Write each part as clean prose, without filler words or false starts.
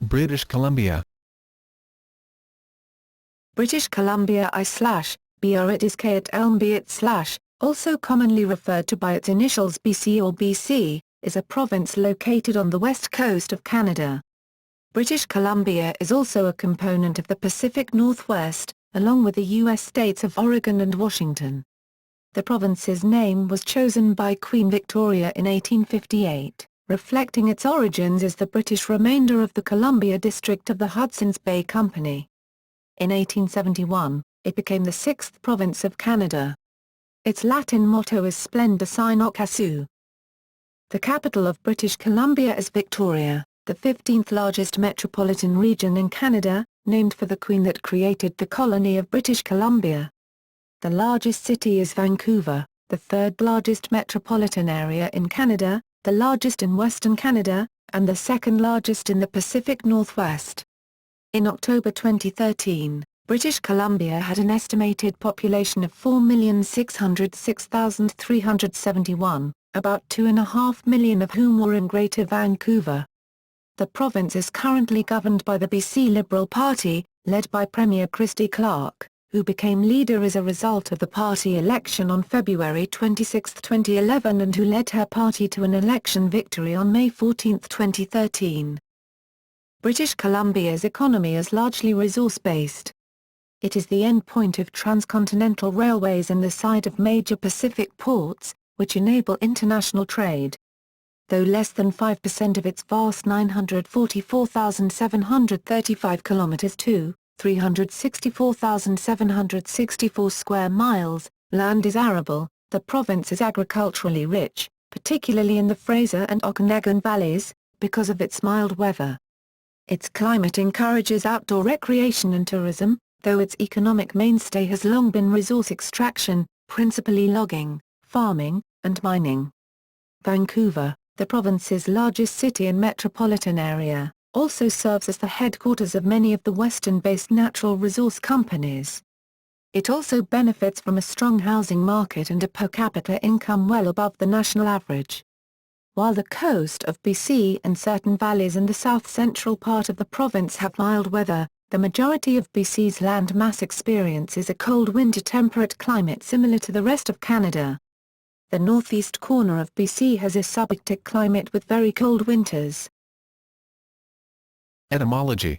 British Columbia. British Columbia /Brit, also commonly referred to by its initials BC or BC, is a province located on the west coast of Canada. British Columbia is also a component of the Pacific Northwest, along with the U.S. states of Oregon and Washington. The province's name was chosen by Queen Victoria in 1858, reflecting its origins as the British remainder of the Columbia District of the Hudson's Bay Company. In 1871, it became the sixth province of Canada. Its Latin motto is Splendor sine occasu. The capital of British Columbia is Victoria, the 15th largest metropolitan region in Canada, named for the Queen that created the colony of British Columbia. The largest city is Vancouver, the third largest metropolitan area in Canada, the largest in Western Canada, and the second largest in the Pacific Northwest. In October 2013, British Columbia had an estimated population of 4,606,371, about 2.5 million of whom were in Greater Vancouver. The province is currently governed by the BC Liberal Party, led by Premier Christy Clark, who became leader as a result of the party election on February 26, 2011 and who led her party to an election victory on May 14, 2013. British Columbia's economy is largely resource-based. It is the endpoint of transcontinental railways and the site of major Pacific ports, which enable international trade. Though less than 5% of its vast 944,735 kilometers to 364,764 square miles land is arable, the province is agriculturally rich, particularly in the Fraser and Okanagan valleys, because of its mild weather. Its climate encourages outdoor recreation and tourism, though its economic mainstay has long been resource extraction, principally logging, farming, and mining. Vancouver, the province's largest city and metropolitan area, also serves as the headquarters of many of the Western-based natural resource companies. It also benefits from a strong housing market and a per capita income well above the national average. While the coast of BC and certain valleys in the south-central part of the province have mild weather, the majority of BC's land mass experiences a cold winter temperate climate similar to the rest of Canada. The northeast corner of BC has a subarctic climate with very cold winters. Etymology.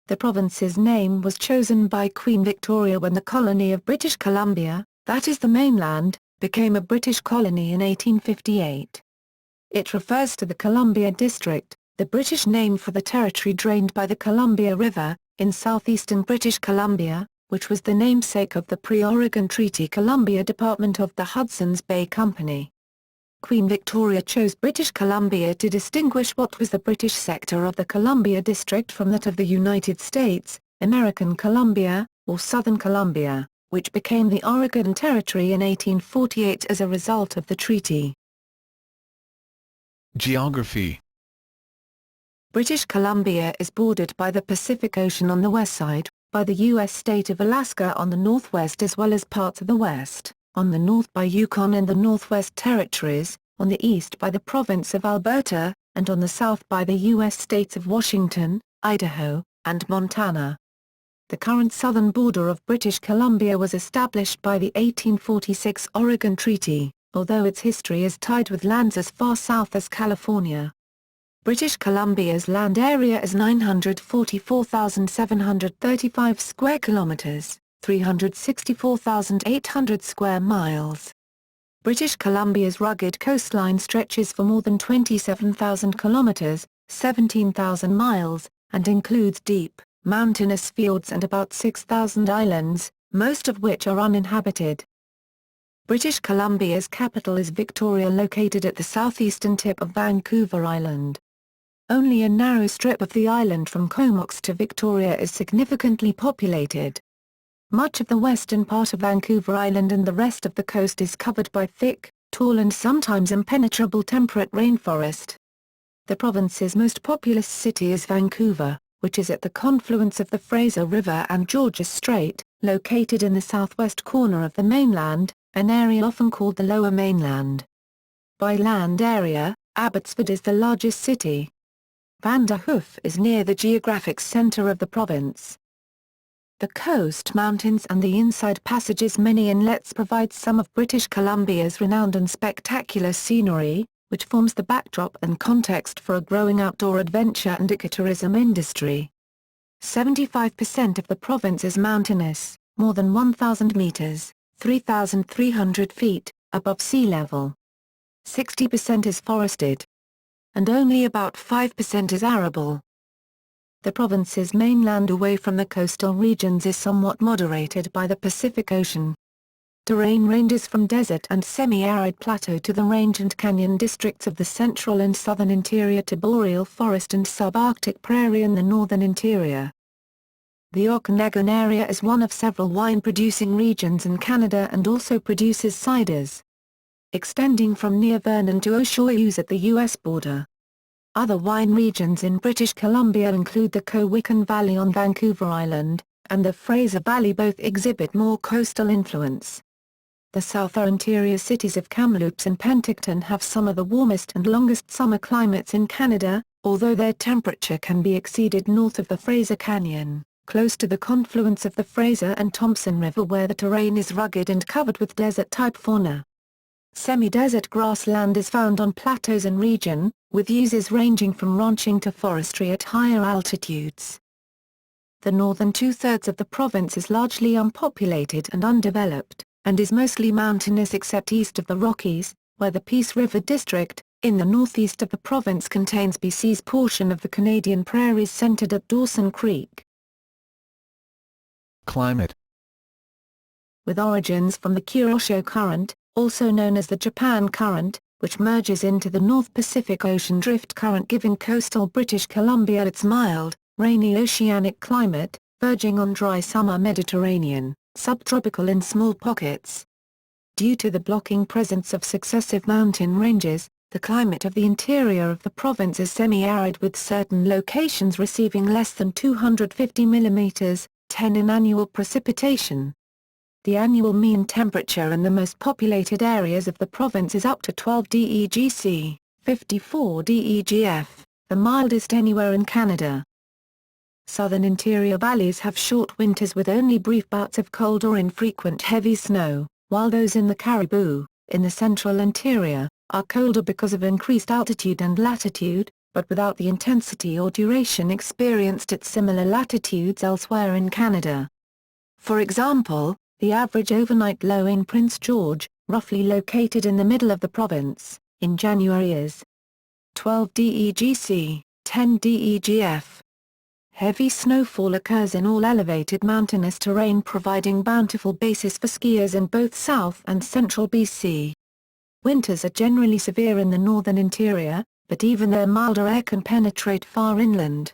The province's name was chosen by Queen Victoria when the colony of British Columbia, that is the mainland, became a British colony in 1858. It refers to the Columbia District, the British name for the territory drained by the Columbia River, in southeastern British Columbia, which was the namesake of the pre-Oregon Treaty Columbia Department of the Hudson's Bay Company. Queen Victoria chose British Columbia to distinguish what was the British sector of the Columbia District from that of the United States, American Columbia, or Southern Columbia, which became the Oregon Territory in 1848 as a result of the treaty. Geography. British Columbia is bordered by the Pacific Ocean on the west side, by the U.S. state of Alaska on the northwest as well as parts of the west, on the north by Yukon and the Northwest Territories, on the east by the province of Alberta, and on the south by the U.S. states of Washington, Idaho, and Montana. The current southern border of British Columbia was established by the 1846 Oregon Treaty, although its history is tied with lands as far south as California. British Columbia's land area is 944,735 square kilometers, 364,800 square miles. British Columbia's rugged coastline stretches for more than 27,000 kilometers, 17,000 miles, and includes deep, mountainous fjords and about 6,000 islands, most of which are uninhabited. British Columbia's capital is Victoria, located at the southeastern tip of Vancouver Island. Only a narrow strip of the island from Comox to Victoria is significantly populated. Much of the western part of Vancouver Island and the rest of the coast is covered by thick, tall and sometimes impenetrable temperate rainforest. The province's most populous city is Vancouver, which is at the confluence of the Fraser River and Georges Strait, located in the southwest corner of the mainland, an area often called the Lower Mainland. By land area, Abbotsford is the largest city. Van der Hoof is near the geographic center of the province. The coast mountains and the inside passage's many inlets provide some of British Columbia's renowned and spectacular scenery, which forms the backdrop and context for a growing outdoor adventure and ecotourism industry. 75% of the province is mountainous, more than 1,000 meters, 3,300 feet, above sea level. 60% is forested, and only about 5% is arable. The province's mainland away from the coastal regions is somewhat moderated by the Pacific Ocean. Terrain ranges from desert and semi-arid plateau to the range and canyon districts of the central and southern interior to boreal forest and subarctic prairie in the northern interior. The Okanagan area is one of several wine-producing regions in Canada and also produces ciders, extending from near Vernon to Osoyoos at the U.S. border. Other wine regions in British Columbia include the Cowichan Valley on Vancouver Island, and the Fraser Valley. Both exhibit more coastal influence. The southern interior cities of Kamloops and Penticton have some of the warmest and longest summer climates in Canada, although their temperature can be exceeded north of the Fraser Canyon, close to the confluence of the Fraser and Thompson River, where the terrain is rugged and covered with desert-type fauna. Semi-desert grassland is found on plateaus and region, with uses ranging from ranching to forestry at higher altitudes. The northern two-thirds of the province is largely unpopulated and undeveloped, and is mostly mountainous except east of the Rockies, where the Peace River District, in the northeast of the province, contains BC's portion of the Canadian prairies centered at Dawson Creek. Climate. With origins from the Kuroshio Current, also known as the Japan Current, which merges into the North Pacific Ocean Drift Current, giving coastal British Columbia its mild, rainy oceanic climate, verging on dry summer Mediterranean, subtropical in small pockets. Due to the blocking presence of successive mountain ranges, the climate of the interior of the province is semi-arid, with certain locations receiving less than 250 mm, 10 in annual precipitation. The annual mean temperature in the most populated areas of the province is up to 12 DEGC, 54 DEGF, the mildest anywhere in Canada. Southern interior valleys have short winters with only brief bouts of cold or infrequent heavy snow, while those in the Cariboo, in the central interior, are colder because of increased altitude and latitude, but without the intensity or duration experienced at similar latitudes elsewhere in Canada. For example, the average overnight low in Prince George, roughly located in the middle of the province, in January is 12 DEGC, 10 DEGF. Heavy snowfall occurs in all elevated mountainous terrain, providing bountiful basis for skiers in both south and central BC. Winters are generally severe in the northern interior, but even their milder air can penetrate far inland.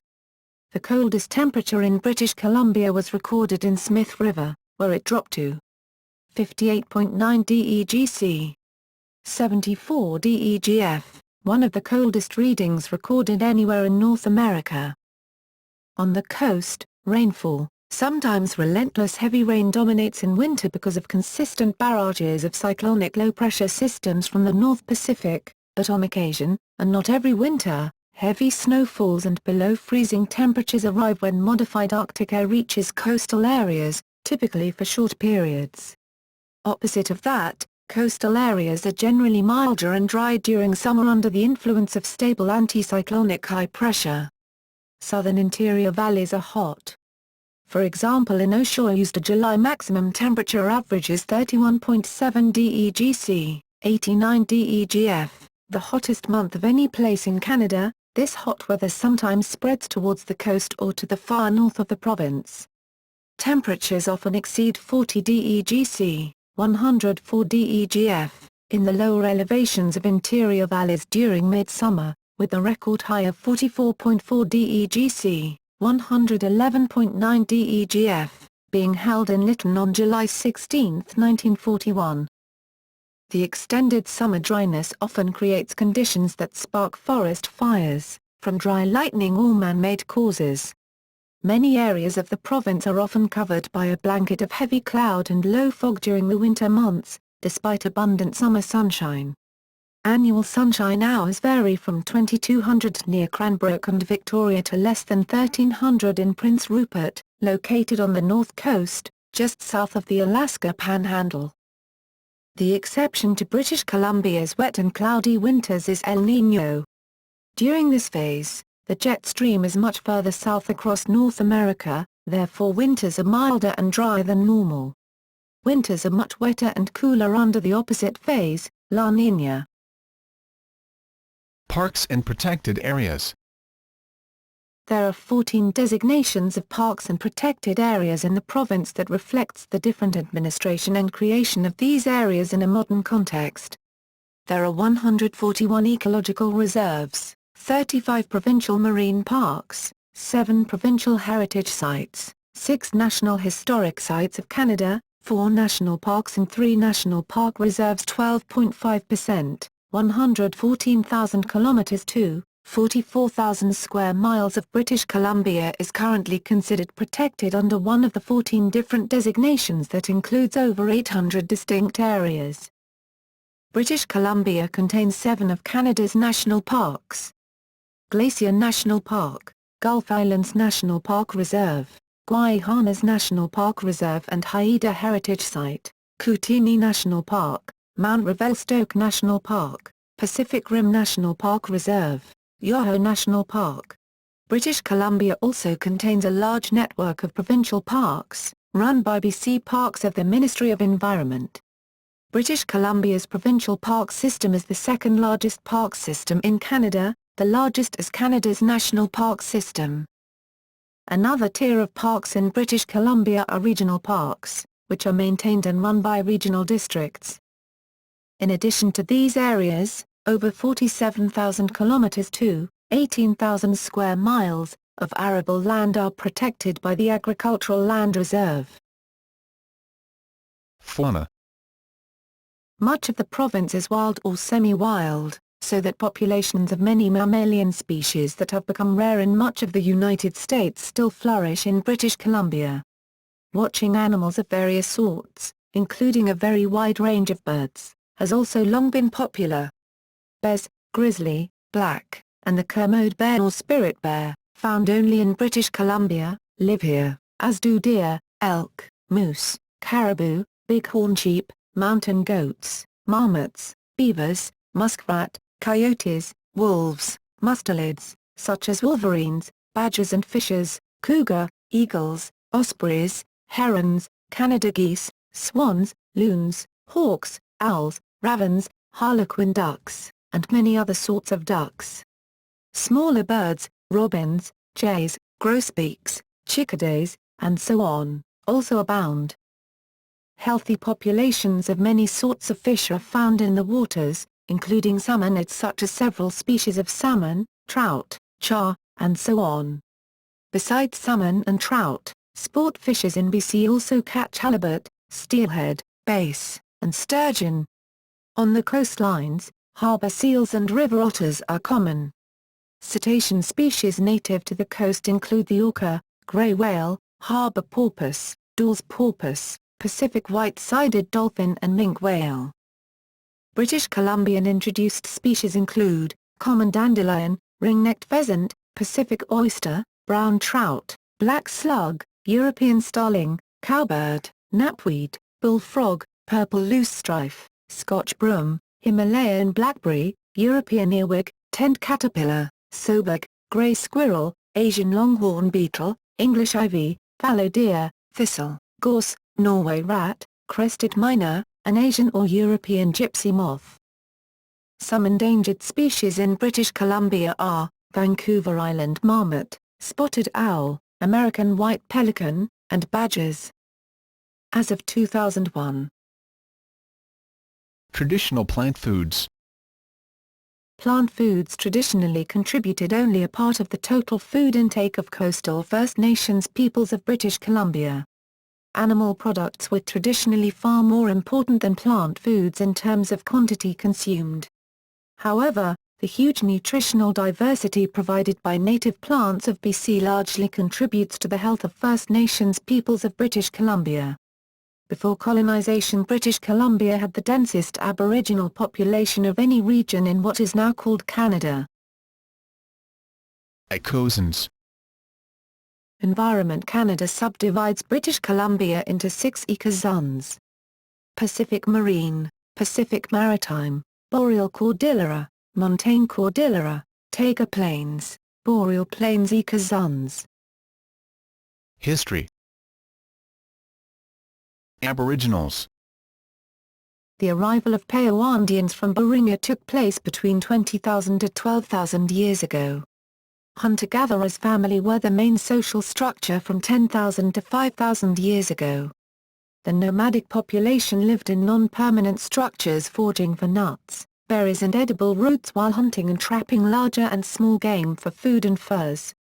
The coldest temperature in British Columbia was recorded in Smith River, where it dropped to 58.9 DEGC, 74 DEGF, one of the coldest readings recorded anywhere in North America. On the coast, rainfall, sometimes relentless heavy rain, dominates in winter because of consistent barrages of cyclonic low-pressure systems from the North Pacific, but on occasion, and not every winter, heavy snowfalls and below-freezing temperatures arrive when modified Arctic air reaches coastal areas, typically for short periods. Opposite of that, coastal areas are generally milder and dry during summer under the influence of stable anticyclonic high pressure. Southern interior valleys are hot. For example, in Osoyoos, the July maximum temperature averages 31.7 DEGC, 89 DEGF, the hottest month of any place in Canada. This hot weather sometimes spreads towards the coast or to the far north of the province. Temperatures often exceed 40 DEGC, 104 DEGF, in the lower elevations of interior valleys during midsummer, with a record high of 44.4 DEGC, 111.9 DEGF, being held in Lytton on July 16, 1941. The extended summer dryness often creates conditions that spark forest fires, from dry lightning or man-made causes. Many areas of the province are often covered by a blanket of heavy cloud and low fog during the winter months, despite abundant summer sunshine. Annual sunshine hours vary from 2200 near Cranbrook and Victoria to less than 1300 in Prince Rupert, located on the north coast, just south of the Alaska Panhandle. The exception to British Columbia's wet and cloudy winters is El Niño. During this phase, the jet stream is much further south across North America, therefore winters are milder and drier than normal. Winters are much wetter and cooler under the opposite phase, La Niña. Parks and protected areas. There are 14 designations of parks and protected areas in the province that reflects the different administration and creation of these areas in a modern context. There are 141 ecological reserves, 35 provincial marine parks, 7 provincial heritage sites, 6 National Historic Sites of Canada, 4 national parks and 3 national park reserves. 12.5%, 114,000 kilometers to 44,000 square miles of British Columbia is currently considered protected under one of the 14 different designations that includes over 800 distinct areas. British Columbia contains 7 of Canada's national parks: Glacier National Park, Gulf Islands National Park Reserve, Guayhanas National Park Reserve and Haida Heritage Site, Kootenay National Park, Mount Revelstoke National Park, Pacific Rim National Park Reserve, Yoho National Park. British Columbia also contains a large network of provincial parks, run by BC Parks of the Ministry of Environment. British Columbia's provincial park system is the second largest park system in Canada, the largest is Canada's National Park System. Another tier of parks in British Columbia are regional parks, which are maintained and run by regional districts. In addition to these areas, over 47,000 kilometers to 18,000 square miles of arable land are protected by the Agricultural Land Reserve. Fauna. Much of the province is wild or semi-wild, so that populations of many mammalian species that have become rare in much of the United States still flourish in British Columbia. Watching animals of various sorts, including a very wide range of birds, has also long been popular. Bears, grizzly, black, and the Kermode bear or spirit bear, found only in British Columbia, live here, as do deer, elk, moose, caribou, bighorn sheep, mountain goats, marmots, beavers, muskrat, coyotes, wolves, mustelids, such as wolverines, badgers and fishers, cougar, eagles, ospreys, herons, Canada geese, swans, loons, hawks, owls, ravens, harlequin ducks, and many other sorts of ducks. Smaller birds, robins, jays, grosbeaks, chickadees, and so on, also abound. Healthy populations of many sorts of fish are found in the waters, including salmonids such as several species of salmon, trout, char, and so on. Besides salmon and trout, sport fishers in BC also catch halibut, steelhead, bass, and sturgeon. On the coastlines, harbor seals and river otters are common. Cetacean species native to the coast include the orca, gray whale, harbor porpoise, Dawes porpoise, Pacific white-sided dolphin and minke whale. British Columbian introduced species include common dandelion, ring-necked pheasant, Pacific oyster, brown trout, black slug, European starling, cowbird, knapweed, bullfrog, purple loosestrife, Scotch broom, Himalayan blackberry, European earwig, tent caterpillar, sobug, grey squirrel, Asian longhorn beetle, English ivy, fallow deer, thistle, gorse, Norway rat, crested myna, an Asian or European gypsy moth. Some endangered species in British Columbia are Vancouver Island marmot, spotted owl, American white pelican, and badgers. As of 2001. Traditional plant foods. Plant foods traditionally contributed only a part of the total food intake of coastal First Nations peoples of British Columbia. Animal products were traditionally far more important than plant foods in terms of quantity consumed. However, the huge nutritional diversity provided by native plants of BC largely contributes to the health of First Nations peoples of British Columbia. Before colonization, British Columbia had the densest Aboriginal population of any region in what is now called Canada. Ecozones. Environment. Canada subdivides British Columbia into 6 ecozones: Pacific Marine, Pacific Maritime, Boreal Cordillera, Montane Cordillera, Taiga Plains, Boreal Plains ecozones. History. Aboriginals. The arrival of Payawandians from Baringa took place between 20,000 to 12,000 years ago. Hunter-gatherers family were the main social structure from 10,000 to 5,000 years ago. The nomadic population lived in non-permanent structures foraging for nuts, berries and edible roots while hunting and trapping larger and small game for food and furs.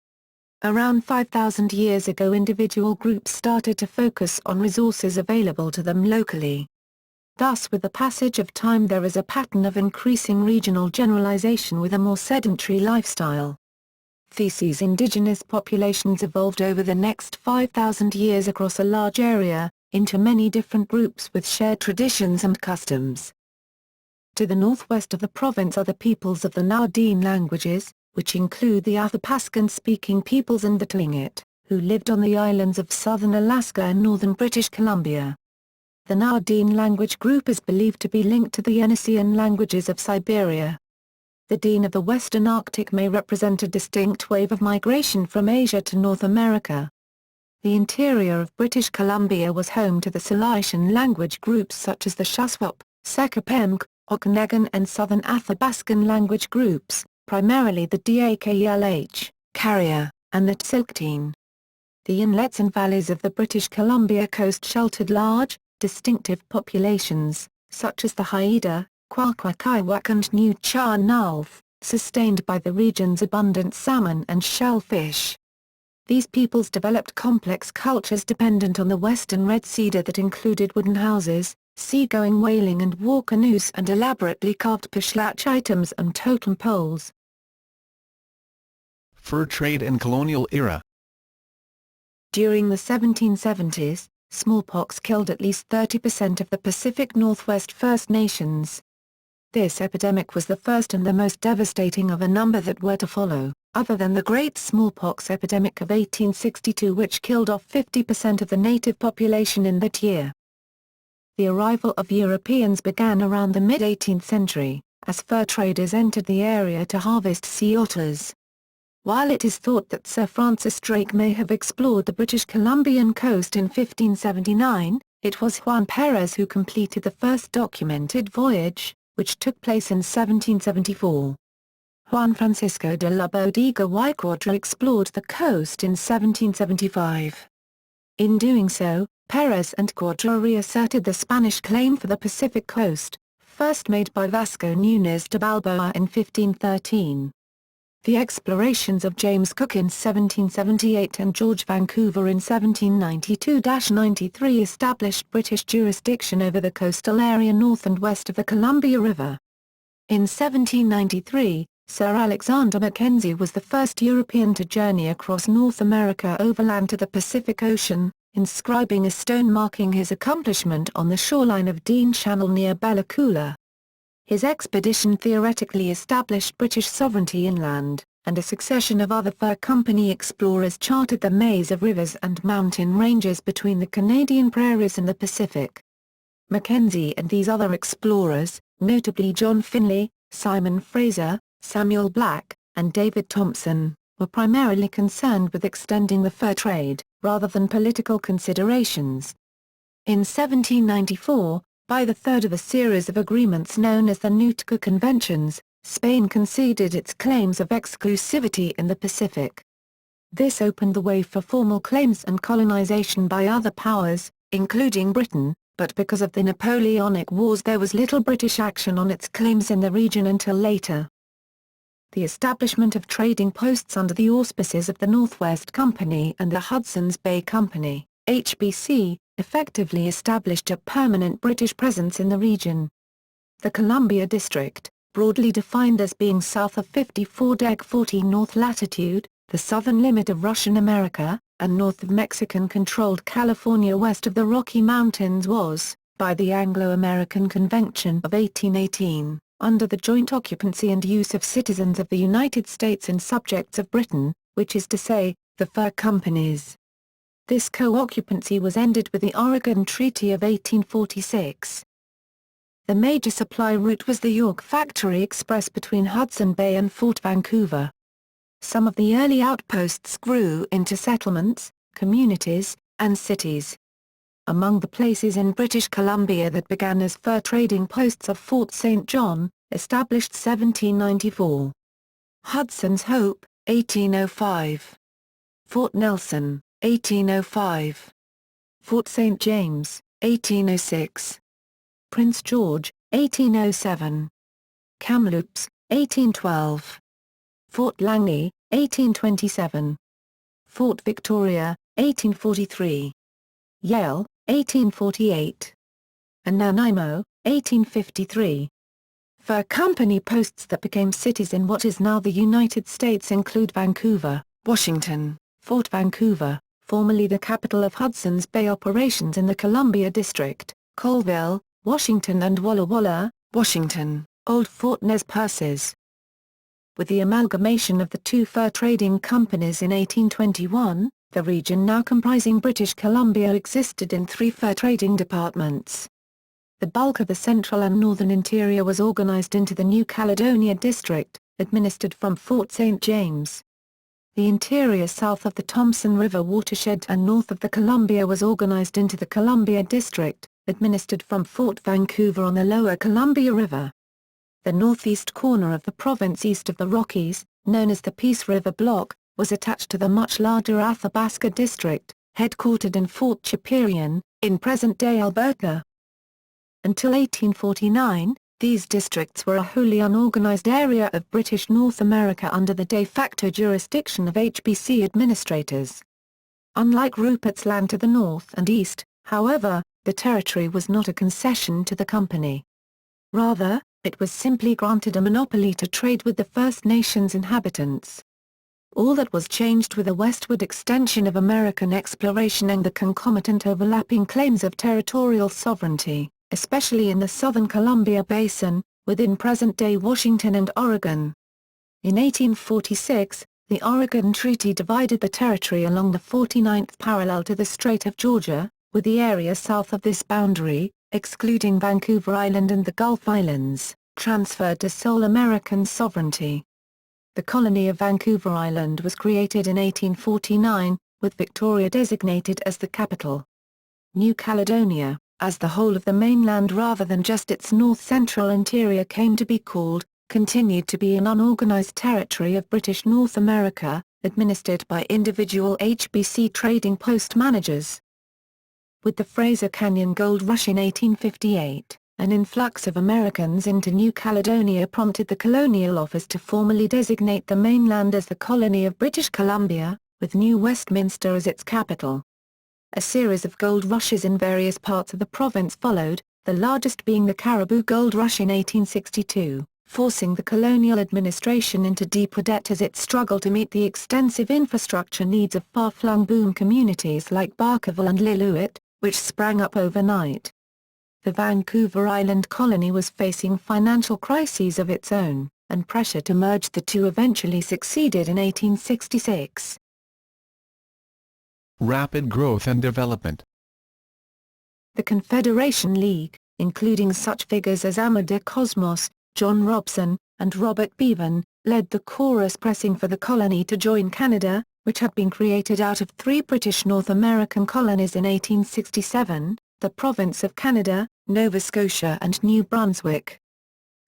Around 5,000 years ago, individual groups started to focus on resources available to them locally. Thus, with the passage of time, there is a pattern of increasing regional generalization with a more sedentary lifestyle. These indigenous populations evolved over the next 5,000 years across a large area, into many different groups with shared traditions and customs. To the northwest of the province are the peoples of the Nardine languages, which include the Athabaskan-speaking peoples and the Tlingit, who lived on the islands of southern Alaska and northern British Columbia. The Nardine language group is believed to be linked to the Yeniseian languages of Siberia. The Dene of the Western Arctic may represent a distinct wave of migration from Asia to North America. The interior of British Columbia was home to the Silesian language groups such as the Shuswap, Sekapemk, Okanagan and Southern Athabaskan language groups, primarily the Daklh, Carrier, and the Tsilktine. The inlets and valleys of the British Columbia coast sheltered large, distinctive populations, such as the Haida, Kwakwakaiwak and Nuchanalf, sustained by the region's abundant salmon and shellfish. These peoples developed complex cultures dependent on the western red cedar that included wooden houses, seagoing whaling and war canoes and elaborately carved pishlach items and totem poles. Fur trade and colonial era. During the 1770s, smallpox killed at least 30% of the Pacific Northwest First Nations. This epidemic was the first and the most devastating of a number that were to follow, other than the Great Smallpox Epidemic of 1862, which killed off 50% of the native population in that year. The arrival of Europeans began around the mid-18th century, as fur traders entered the area to harvest sea otters. While it is thought that Sir Francis Drake may have explored the British Columbian coast in 1579, it was Juan Perez who completed the first documented voyage, which took place in 1774. Juan Francisco de la Bodega y Cuadra explored the coast in 1775. In doing so, Perez and Cuadra reasserted the Spanish claim for the Pacific coast, first made by Vasco Núñez de Balboa in 1513. The explorations of James Cook in 1778 and George Vancouver in 1792-93 established British jurisdiction over the coastal area north and west of the Columbia River. In 1793, Sir Alexander Mackenzie was the first European to journey across North America overland to the Pacific Ocean, inscribing a stone marking his accomplishment on the shoreline of Dean Channel near Bella Coola. His expedition theoretically established British sovereignty inland, and a succession of other fur company explorers charted the maze of rivers and mountain ranges between the Canadian prairies and the Pacific. Mackenzie and these other explorers, notably John Finlay, Simon Fraser, Samuel Black, and David Thompson, were primarily concerned with extending the fur trade, rather than political considerations. In 1794, by the third of a series of agreements known as the Nootka Conventions, Spain conceded its claims of exclusivity in the Pacific. This opened the way for formal claims and colonization by other powers, including Britain, but because of the Napoleonic Wars there was little British action on its claims in the region until later. The establishment of trading posts under the auspices of the Northwest Company and the Hudson's Bay Company, HBC, effectively established a permanent British presence in the region. The Columbia District, broadly defined as being south of 54°40 north latitude, the southern limit of Russian America, and north of Mexican-controlled California west of the Rocky Mountains was, by the Anglo-American Convention of 1818, under the joint occupancy and use of citizens of the United States and subjects of Britain, which is to say, the fur companies. This co-occupancy was ended with the Oregon Treaty of 1846. The major supply route was the York Factory Express between Hudson Bay and Fort Vancouver. Some of the early outposts grew into settlements, communities, and cities. Among the places in British Columbia that began as fur trading posts are Fort St. John, established 1794. Hudson's Hope, 1805. Fort Nelson, 1805. Fort St. James, 1806. Prince George, 1807. Kamloops, 1812. Fort Langley, 1827. Fort Victoria, 1843. Yale, 1848. And Nanaimo, 1853. Fur company posts that became cities in what is now the United States include Vancouver, Washington, Fort Vancouver, formerly the capital of Hudson's Bay operations in the Columbia District, Colville, Washington, and Walla Walla, Washington, Old Fort Nez Perces. With the amalgamation of the two fur trading companies in 1821, the region now comprising British Columbia existed in three fur trading departments. The bulk of the central and northern interior was organized into the New Caledonia District, administered from Fort St. James. The interior south of the Thompson River watershed and north of the Columbia was organized into the Columbia District, administered from Fort Vancouver on the lower Columbia River. The northeast corner of the province east of the Rockies, known as the Peace River Block, was attached to the much larger Athabasca District, headquartered in Fort Chipewyan, in present-day Alberta. Until 1849, these districts were a wholly unorganized area of British North America under the de facto jurisdiction of HBC administrators. Unlike Rupert's Land to the north and east, however, the territory was not a concession to the company. Rather, it was simply granted a monopoly to trade with the First Nations inhabitants. All that was changed with the westward extension of American exploration and the concomitant overlapping claims of territorial sovereignty, especially in the southern Columbia Basin, within present-day Washington and Oregon. In 1846, the Oregon Treaty divided the territory along the 49th parallel to the Strait of Georgia, with the area south of this boundary, excluding Vancouver Island and the Gulf Islands, transferred to sole American sovereignty. The colony of Vancouver Island was created in 1849, with Victoria designated as the capital. New Caledonia, as the whole of the mainland rather than just its north-central interior came to be called, continued to be an unorganized territory of British North America, administered by individual HBC trading post managers. With the Fraser Canyon Gold Rush in 1858, an influx of Americans into New Caledonia prompted the Colonial Office to formally designate the mainland as the colony of British Columbia, with New Westminster as its capital. A series of gold rushes in various parts of the province followed, the largest being the Caribou Gold Rush in 1862, forcing the colonial administration into deeper debt as it struggled to meet the extensive infrastructure needs of far-flung boom communities like Barkerville and Lillooet, which sprang up overnight. The Vancouver Island colony was facing financial crises of its own, and pressure to merge the two eventually succeeded in 1866. Rapid growth and development. The Confederation League, including such figures as Amador Cosmos, John Robson, and Robert Bevan, led the chorus pressing for the colony to join Canada, which had been created out of three British North American colonies in 1867, the Province of Canada, Nova Scotia and New Brunswick.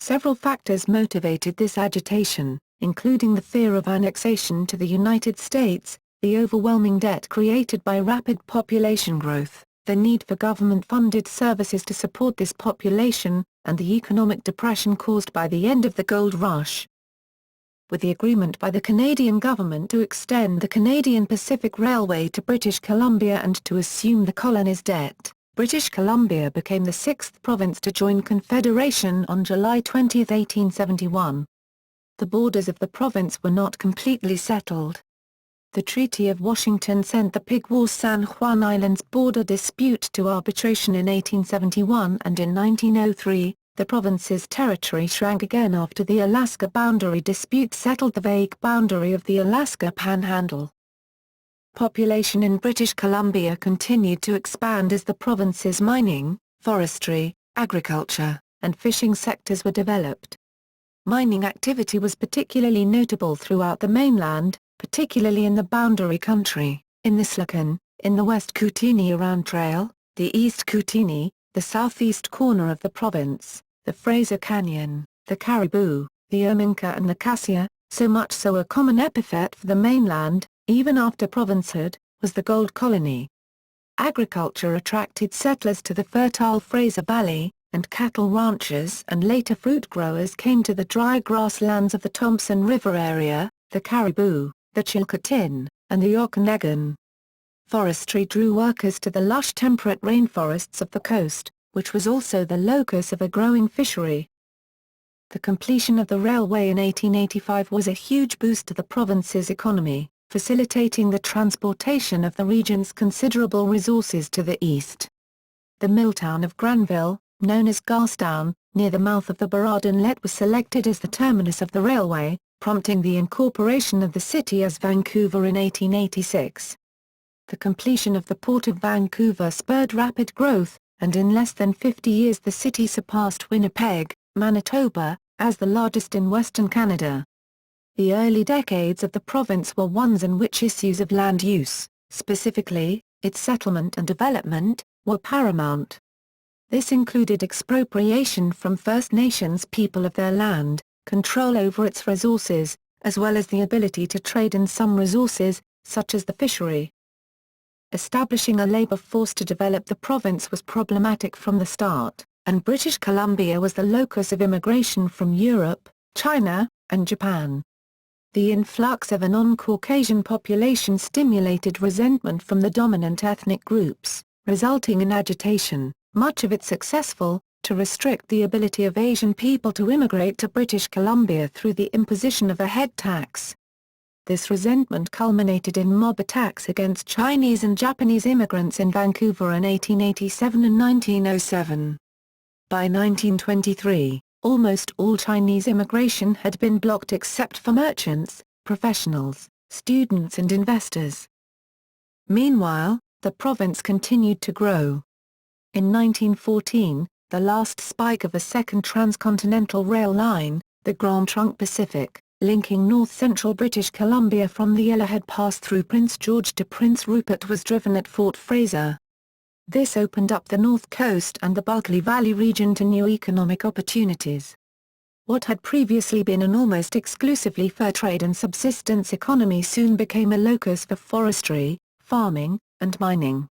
Several factors motivated this agitation, including the fear of annexation to the United States, the overwhelming debt created by rapid population growth, the need for government-funded services to support this population, and the economic depression caused by the end of the gold rush. With the agreement by the Canadian government to extend the Canadian Pacific Railway to British Columbia and to assume the colony's debt, British Columbia became the sixth province to join Confederation on July 20, 1871. The borders of the province were not completely settled. The Treaty of Washington sent the Pigwash-San Juan Islands border dispute to arbitration in 1871, and in 1903, the province's territory shrank again after the Alaska boundary dispute settled the vague boundary of the Alaska Panhandle. Population in British Columbia continued to expand as the province's mining, forestry, agriculture, and fishing sectors were developed. Mining activity was particularly notable throughout the mainland, particularly in the Boundary Country, in the Slacken, in the West Kootenai-Around Trail, the East Kootenai, the southeast corner of the province, the Fraser Canyon, the Caribou, the Ominka and the Cassia, so much so a common epithet for the mainland, even after provincehood, was the Gold Colony. Agriculture attracted settlers to the fertile Fraser Valley, and cattle ranchers and later fruit growers came to the dry grasslands of the Thompson River area, the Caribou, the Chilcotin, and the Okanagan. Forestry drew workers to the lush temperate rainforests of the coast, which was also the locus of a growing fishery. The completion of the railway in 1885 was a huge boost to the province's economy, facilitating the transportation of the region's considerable resources to the east. The mill town of Granville, known as Garstown, near the mouth of the Burrard Inlet was selected as the terminus of the railway, prompting the incorporation of the city as Vancouver in 1886. The completion of the Port of Vancouver spurred rapid growth, and in less than 50 years the city surpassed Winnipeg, Manitoba, as the largest in Western Canada. The early decades of the province were ones in which issues of land use, specifically, its settlement and development, were paramount. This included expropriation from First Nations people of their land, control over its resources, as well as the ability to trade in some resources, such as the fishery. Establishing a labor force to develop the province was problematic from the start, and British Columbia was the locus of immigration from Europe, China, and Japan. The influx of a non-Caucasian population stimulated resentment from the dominant ethnic groups, resulting in agitation, much of it successful, to restrict the ability of Asian people to immigrate to British Columbia through the imposition of a head tax. This resentment culminated in mob attacks against Chinese and Japanese immigrants in Vancouver in 1887 and 1907. By 1923, almost all Chinese immigration had been blocked except for merchants, professionals, students and investors. Meanwhile, the province continued to grow. In 1914, the last spike of a second transcontinental rail line, the Grand Trunk Pacific, linking north-central British Columbia from the Yellowhead Pass through Prince George to Prince Rupert was driven at Fort Fraser. This opened up the North Coast and the Bulkley Valley region to new economic opportunities. What had previously been an almost exclusively fur trade and subsistence economy soon became a locus for forestry, farming, and mining.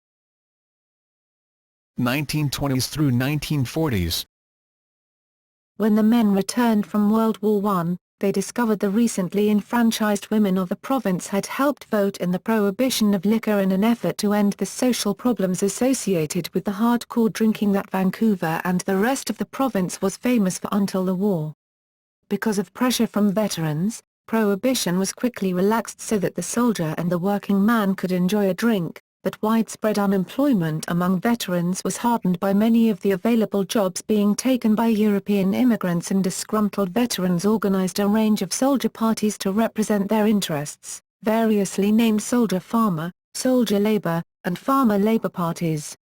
1920s through 1940s. When the men returned from World War I, they discovered the recently enfranchised women of the province had helped vote in the prohibition of liquor in an effort to end the social problems associated with the hardcore drinking that Vancouver and the rest of the province was famous for until the war. Because of pressure from veterans, prohibition was quickly relaxed so that the soldier and the working man could enjoy a drink, but widespread unemployment among veterans was hardened by many of the available jobs being taken by European immigrants, and disgruntled veterans organized a range of soldier parties to represent their interests, variously named Soldier Farmer, Soldier Labor, and Farmer Labor parties.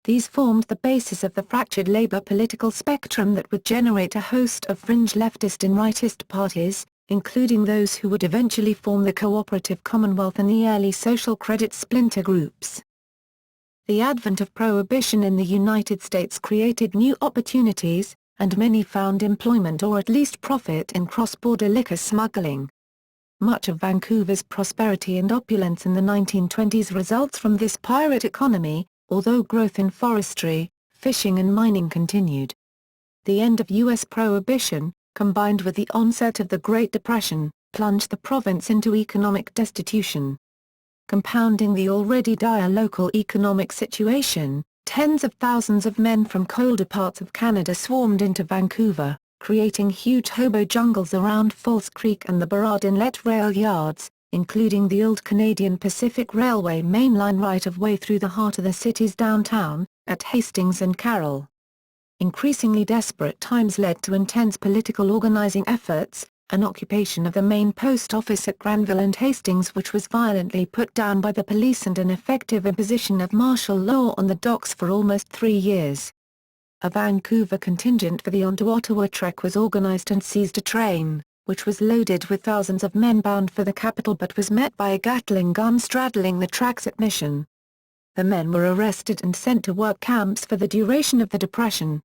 These formed the basis of the fractured labor political spectrum that would generate a host of fringe leftist and rightist parties, including those who would eventually form the Cooperative Commonwealth and the early social credit splinter groups. The advent of prohibition in the United States created new opportunities, and many found employment or at least profit in cross-border liquor smuggling. Much of Vancouver's prosperity and opulence in the 1920s results from this pirate economy, although growth in forestry, fishing and mining continued. The end of U.S. prohibition, combined with the onset of the Great Depression, plunged the province into economic destitution. Compounding the already dire local economic situation, tens of thousands of men from colder parts of Canada swarmed into Vancouver, creating huge hobo jungles around False Creek and the Burrard Inlet rail yards, including the old Canadian Pacific Railway mainline right-of-way through the heart of the city's downtown, at Hastings and Carroll. Increasingly desperate times led to intense political organizing efforts, an occupation of the main post office at Granville and Hastings which was violently put down by the police, and an effective imposition of martial law on the docks for almost 3 years. A Vancouver contingent for the On to Ottawa trek was organized and seized a train, which was loaded with thousands of men bound for the capital, but was met by a Gatling gun straddling the tracks at Mission. The men were arrested and sent to work camps for the duration of the Depression.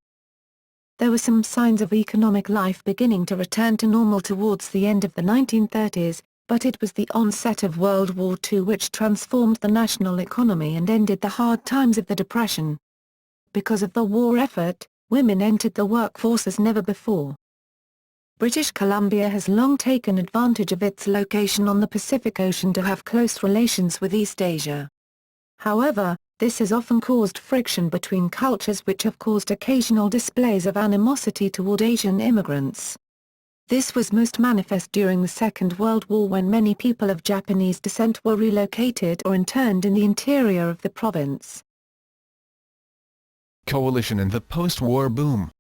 There were some signs of economic life beginning to return to normal towards the end of the 1930s, but it was the onset of World War II which transformed the national economy and ended the hard times of the Depression. Because of the war effort, women entered the workforce as never before. British Columbia has long taken advantage of its location on the Pacific Ocean to have close relations with East Asia. However, this has often caused friction between cultures which have caused occasional displays of animosity toward Asian immigrants. This was most manifest during the Second World War, when many people of Japanese descent were relocated or interned in the interior of the province. Coalition and the post-war boom.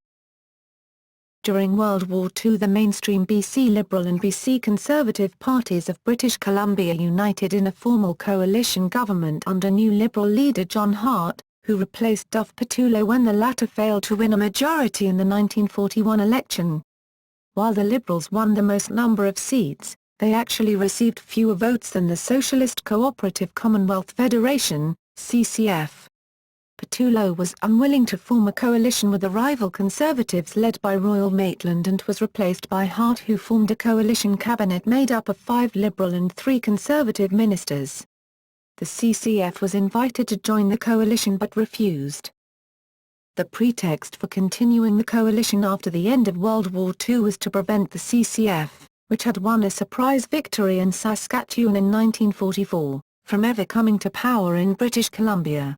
During World War II, the mainstream BC Liberal and BC Conservative parties of British Columbia united in a formal coalition government under new Liberal leader John Hart, who replaced Duff Petulo when the latter failed to win a majority in the 1941 election. While the Liberals won the most number of seats, they actually received fewer votes than the Socialist Cooperative Commonwealth Federation, CCF. Petulo was unwilling to form a coalition with the rival Conservatives led by Royal Maitland, and was replaced by Hart, who formed a coalition cabinet made up of 5 Liberal and 3 Conservative ministers. The CCF was invited to join the coalition but refused. The pretext for continuing the coalition after the end of World War II was to prevent the CCF, which had won a surprise victory in Saskatchewan in 1944, from ever coming to power in British Columbia.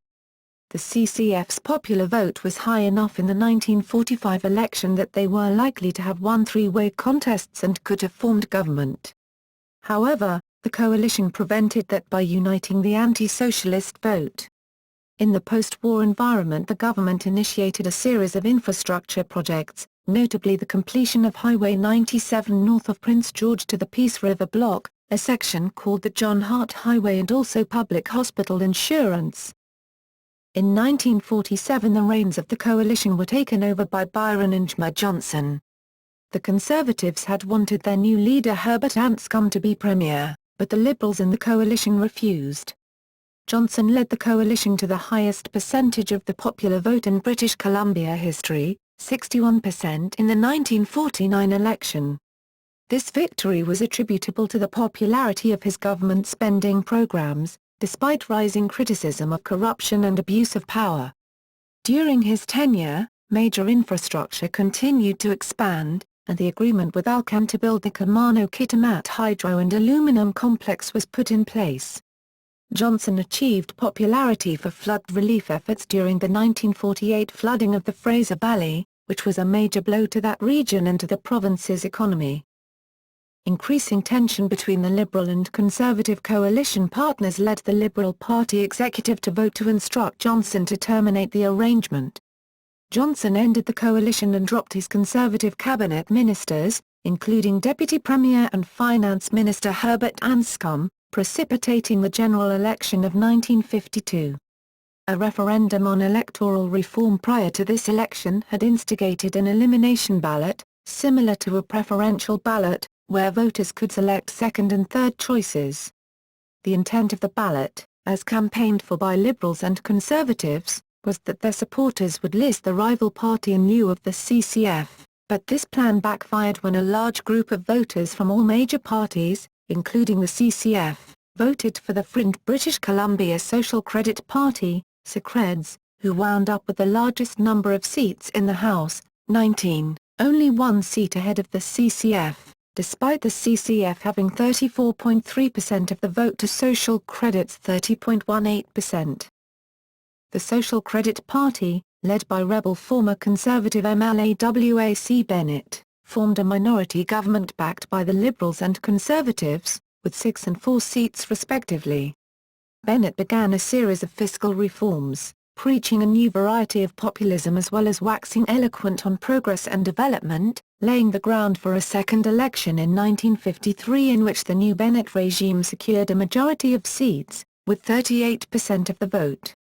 The CCF's popular vote was high enough in the 1945 election that they were likely to have won 3-way contests and could have formed government. However, the coalition prevented that by uniting the anti-socialist vote. In the post-war environment, the government initiated a series of infrastructure projects, notably the completion of Highway 97 north of Prince George to the Peace River Block, a section called the John Hart Highway, and also public hospital insurance. In 1947, the reins of the coalition were taken over by Byron and Jma Johnson. The Conservatives had wanted their new leader Herbert Anscombe to be premier, but the Liberals in the coalition refused. Johnson led the coalition to the highest percentage of the popular vote in British Columbia history, 61% in the 1949 election. This victory was attributable to the popularity of his government spending programs, despite rising criticism of corruption and abuse of power. During his tenure, major infrastructure continued to expand, and the agreement with Alcan to build the Kamano-Kitimat hydro and aluminum complex was put in place. Johnson achieved popularity for flood relief efforts during the 1948 flooding of the Fraser Valley, which was a major blow to that region and to the province's economy. Increasing tension between the Liberal and Conservative coalition partners led the Liberal Party executive to vote to instruct Johnson to terminate the arrangement. Johnson ended the coalition and dropped his Conservative cabinet ministers, including Deputy Premier and Finance Minister Herbert Anscombe, precipitating the general election of 1952. A referendum on electoral reform prior to this election had instigated an elimination ballot, similar to a preferential ballot, where voters could select second and third choices. The intent of the ballot, as campaigned for by Liberals and Conservatives, was that their supporters would list the rival party in lieu of the CCF, but this plan backfired when a large group of voters from all major parties, including the CCF, voted for the fringe British Columbia Social Credit Party, SOCREDS, who wound up with the largest number of seats in the House, 19, only 1 seat ahead of the CCF. Despite the CCF having 34.3% of the vote to Social Credit's 30.18%. The Social Credit Party, led by rebel former Conservative MLA W.A.C. Bennett, formed a minority government backed by the Liberals and Conservatives, with 6 and 4 seats respectively. Bennett began a series of fiscal reforms, preaching a new variety of populism as well as waxing eloquent on progress and development, laying the ground for a second election in 1953 in which the new Bennett regime secured a majority of seats, with 38% of the vote.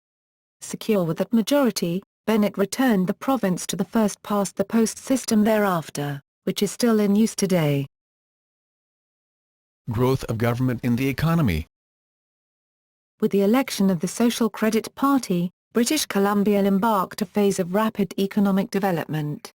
Secure with that majority, Bennett returned the province to the first-past-the-post system thereafter, which is still in use today. Growth of government in the economy. With the election of the Social Credit Party, British Columbia embarked a phase of rapid economic development.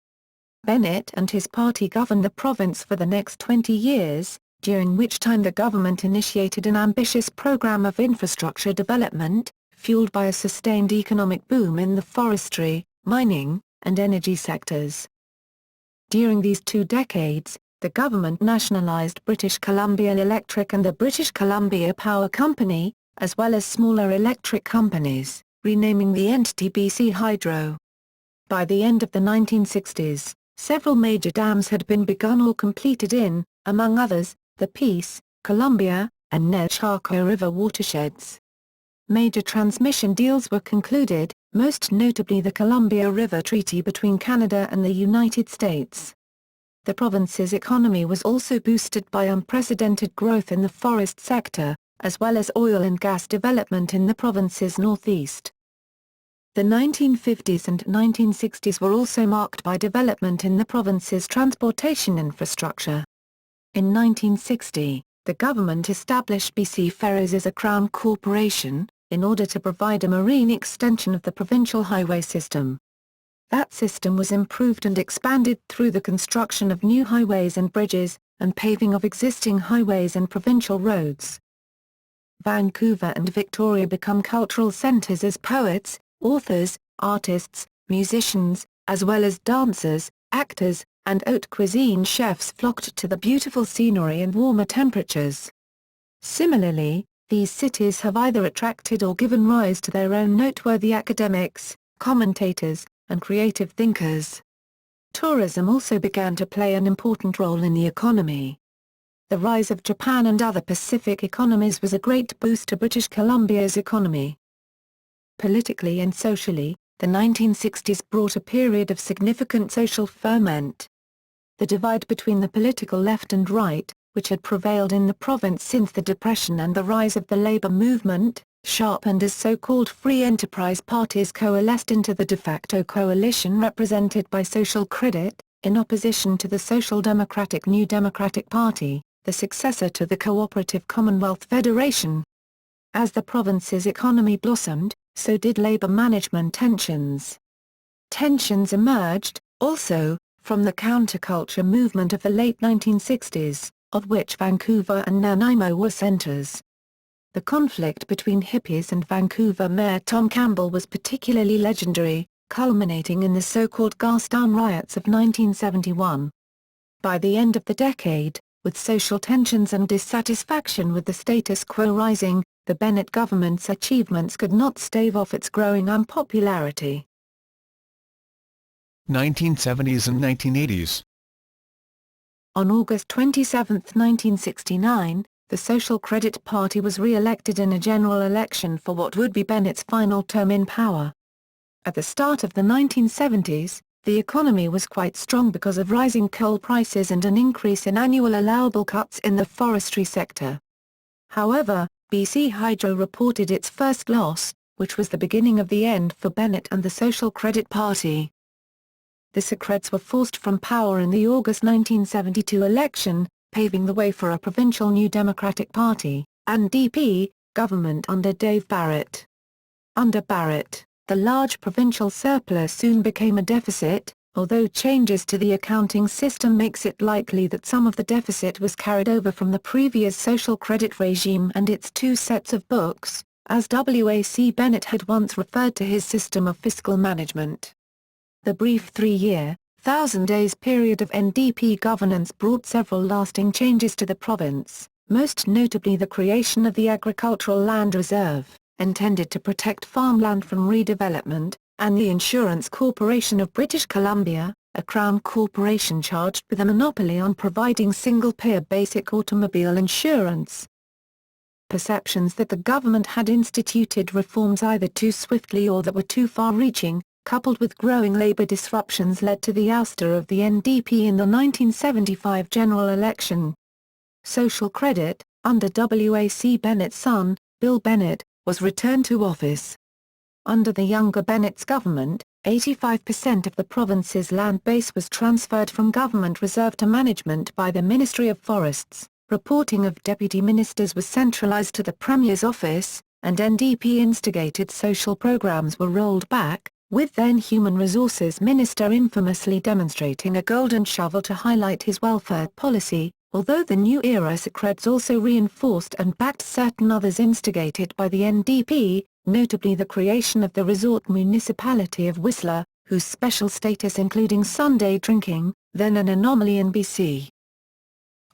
Bennett and his party governed the province for the next 20 years, during which time the government initiated an ambitious program of infrastructure development, fueled by a sustained economic boom in the forestry, mining, and energy sectors. During these 2 decades, the government nationalised British Columbia Electric and the British Columbia Power Company, as well as smaller electric companies, renaming the entity BC Hydro. By the end of the 1960s, several major dams had been begun or completed in, among others, the Peace, Columbia, and Nechako River watersheds. Major transmission deals were concluded, most notably the Columbia River Treaty between Canada and the United States. The province's economy was also boosted by unprecedented growth in the forest sector, as well as oil and gas development in the province's northeast. The 1950s and 1960s were also marked by development in the province's transportation infrastructure. In 1960, the government established BC Ferries as a Crown corporation, in order to provide a marine extension of the provincial highway system. That system was improved and expanded through the construction of new highways and bridges, and paving of existing highways and provincial roads. Vancouver and Victoria become cultural centres as poets, authors, artists, musicians, as well as dancers, actors, and haute cuisine chefs flocked to the beautiful scenery and warmer temperatures. Similarly, these cities have either attracted or given rise to their own noteworthy academics, commentators, and creative thinkers. Tourism also began to play an important role in the economy. The rise of Japan and other Pacific economies was a great boost to British Columbia's economy. Politically and socially, the 1960s brought a period of significant social ferment. The divide between the political left and right, which had prevailed in the province since the Depression and the rise of the labor movement, sharpened as so-called free enterprise parties coalesced into the de facto coalition represented by Social Credit, in opposition to the Social Democratic New Democratic Party, the successor to the Cooperative Commonwealth Federation. As the province's economy blossomed, so did labor management tensions. Tensions emerged, also, from the counterculture movement of the late 1960s, of which Vancouver and Nanaimo were centers. The conflict between hippies and Vancouver Mayor Tom Campbell was particularly legendary, culminating in the so-called Gastown riots of 1971. By the end of the decade, with social tensions and dissatisfaction with the status quo rising, the Bennett government's achievements could not stave off its growing unpopularity. 1970s and 1980s. On August 27, 1969, the Social Credit Party was re-elected in a general election for what would be Bennett's final term in power. At the start of the 1970s, the economy was quite strong because of rising coal prices and an increase in annual allowable cuts in the forestry sector. However, BC Hydro reported its first loss, which was the beginning of the end for Bennett and the Social Credit Party. The Socreds were forced from power in the August 1972 election, paving the way for a provincial New Democratic Party, (NDP), government under Dave Barrett. Under Barrett, the large provincial surplus soon became a deficit, although changes to the accounting system makes it likely that some of the deficit was carried over from the previous social credit regime and its 2 sets of books, as W.A.C. Bennett had once referred to his system of fiscal management. The brief 3-year, 1,000 days period of NDP governance brought several lasting changes to the province, most notably the creation of the Agricultural Land Reserve, intended to protect farmland from redevelopment, and the Insurance Corporation of British Columbia, a Crown corporation charged with a monopoly on providing single-payer basic automobile insurance, perceptions that the government had instituted reforms either too swiftly or that were too far-reaching, coupled with growing labor disruptions led to the ouster of the NDP in the 1975 general election. Social credit, under W.A.C. Bennett's son, Bill Bennett, was returned to office. Under the younger Bennett's government, 85% of the province's land base was transferred from government reserve to management by the Ministry of Forests, reporting of deputy ministers was centralized to the Premier's office, and NDP-instigated social programs were rolled back, with then Human Resources Minister infamously demonstrating a golden shovel to highlight his welfare policy, although the new era secrets also reinforced and backed certain others instigated by the NDP, notably the creation of the resort municipality of Whistler, whose special status including Sunday drinking, then an anomaly in BC.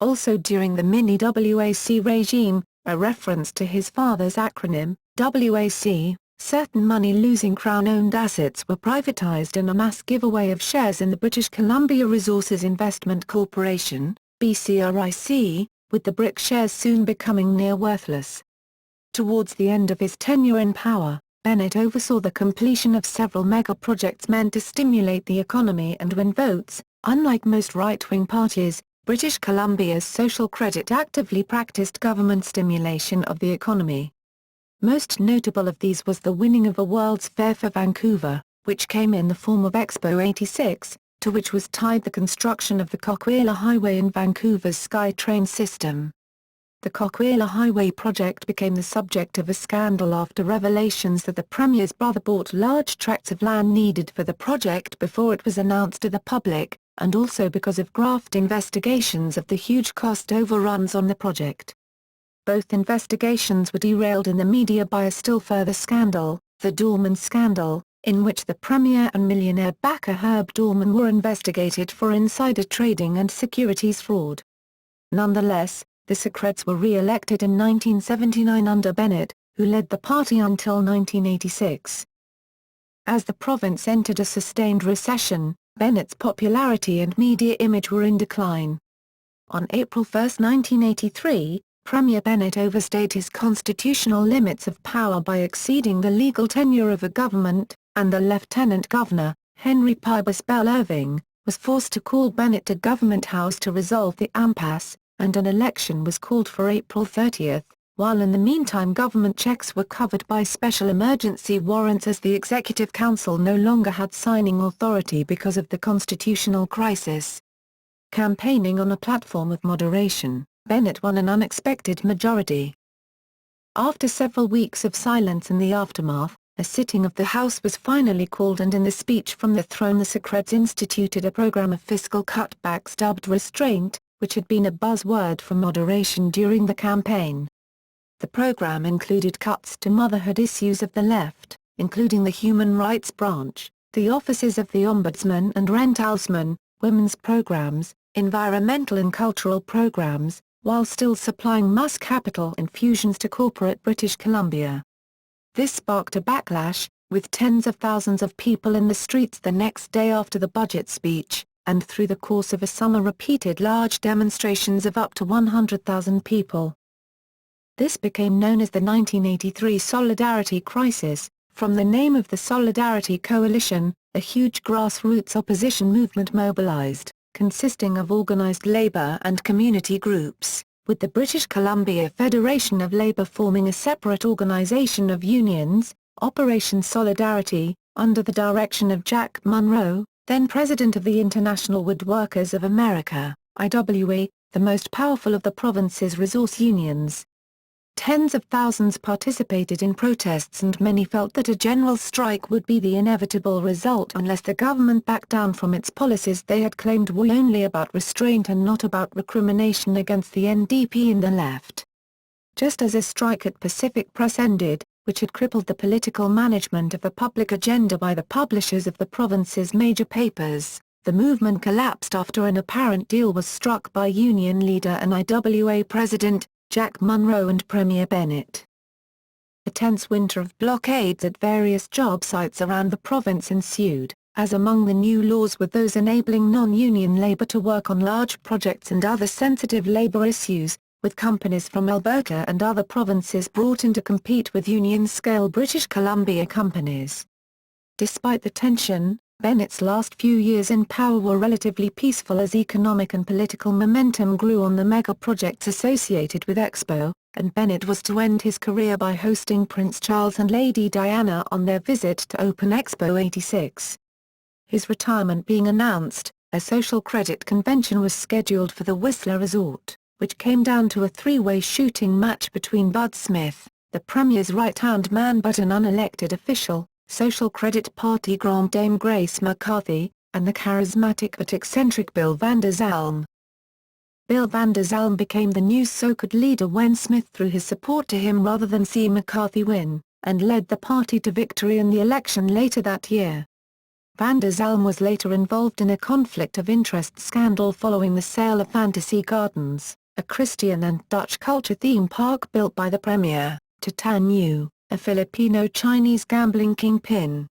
Also during the mini-WAC regime, a reference to his father's acronym, WAC, certain money-losing Crown-owned assets were privatized in a mass giveaway of shares in the British Columbia Resources Investment Corporation, BCRIC, with the BRIC shares soon becoming near worthless. Towards the end of his tenure in power, Bennett oversaw the completion of several mega-projects meant to stimulate the economy and win votes. Unlike most right-wing parties, British Columbia's social credit actively practiced government stimulation of the economy. Most notable of these was the winning of a World's Fair for Vancouver, which came in the form of Expo 86, to which was tied the construction of the Coquihalla Highway in Vancouver's SkyTrain system. The Coquihalla Highway project became the subject of a scandal after revelations that the Premier's brother bought large tracts of land needed for the project before it was announced to the public, and also because of graft investigations of the huge cost overruns on the project. Both investigations were derailed in the media by a still further scandal, the Dorman scandal, in which the Premier and millionaire backer Herb Dorman were investigated for insider trading and securities fraud. Nonetheless, the Secrets were re-elected in 1979 under Bennett, who led the party until 1986. As the province entered a sustained recession, Bennett's popularity and media image were in decline. On April 1, 1983, Premier Bennett overstayed his constitutional limits of power by exceeding the legal tenure of a government, and the Lieutenant Governor, Henry Pybus Bell Irving, was forced to call Bennett to Government House to resolve the impasse, and an election was called for April 30, while in the meantime government checks were covered by special emergency warrants as the Executive Council no longer had signing authority because of the constitutional crisis. Campaigning on a platform of moderation, Bennett won an unexpected majority. After several weeks of silence in the aftermath, a sitting of the House was finally called, and in the speech from the throne the Secrets instituted a program of fiscal cutbacks dubbed restraint, which had been a buzzword for moderation during the campaign. The program included cuts to motherhood issues of the left, including the human rights branch, the offices of the Ombudsman and Rentalsman, women's programs, environmental and cultural programs, while still supplying mass capital infusions to corporate British Columbia. This sparked a backlash, with tens of thousands of people in the streets the next day after the budget speech, and through the course of a summer repeated large demonstrations of up to 100,000 people. This became known as the 1983 Solidarity Crisis, from the name of the Solidarity Coalition, a huge grassroots opposition movement mobilized, consisting of organized labor and community groups, with the British Columbia Federation of Labour forming a separate organization of unions, Operation Solidarity, under the direction of Jack Monroe, then President of the International Woodworkers of America, IWA, the most powerful of the province's resource unions. Tens of thousands participated in protests, and many felt that a general strike would be the inevitable result unless the government backed down from its policies they had claimed were only about restraint and not about recrimination against the NDP and the left. Just as a strike at Pacific Press ended, which had crippled the political management of the public agenda by the publishers of the province's major papers, the movement collapsed after an apparent deal was struck by union leader and IWA president, Jack Monroe and Premier Bennett. A tense winter of blockades at various job sites around the province ensued, as among the new laws were those enabling non-union labor to work on large projects and other sensitive labor issues, with companies from Alberta and other provinces brought in to compete with Union-scale British Columbia companies. Despite the tension, Bennett's last few years in power were relatively peaceful as economic and political momentum grew on the mega-projects associated with Expo, and Bennett was to end his career by hosting Prince Charles and Lady Diana on their visit to open Expo 86. His retirement being announced, a social credit convention was scheduled for the Whistler Resort, which came down to a three-way shooting match between Bud Smith, the Premier's right-hand man but an unelected official, Social Credit Party Grand Dame Grace McCarthy, and the charismatic but eccentric Bill van der Zalm. Bill van der Zalm became the new so-called leader when Smith threw his support to him rather than see McCarthy win, and led the party to victory in the election later that year. Van der Zalm was later involved in a conflict of interest scandal following the sale of Fantasy Gardens, a Christian and Dutch culture theme park built by the Premier, to Tan Yu, a Filipino-Chinese gambling kingpin.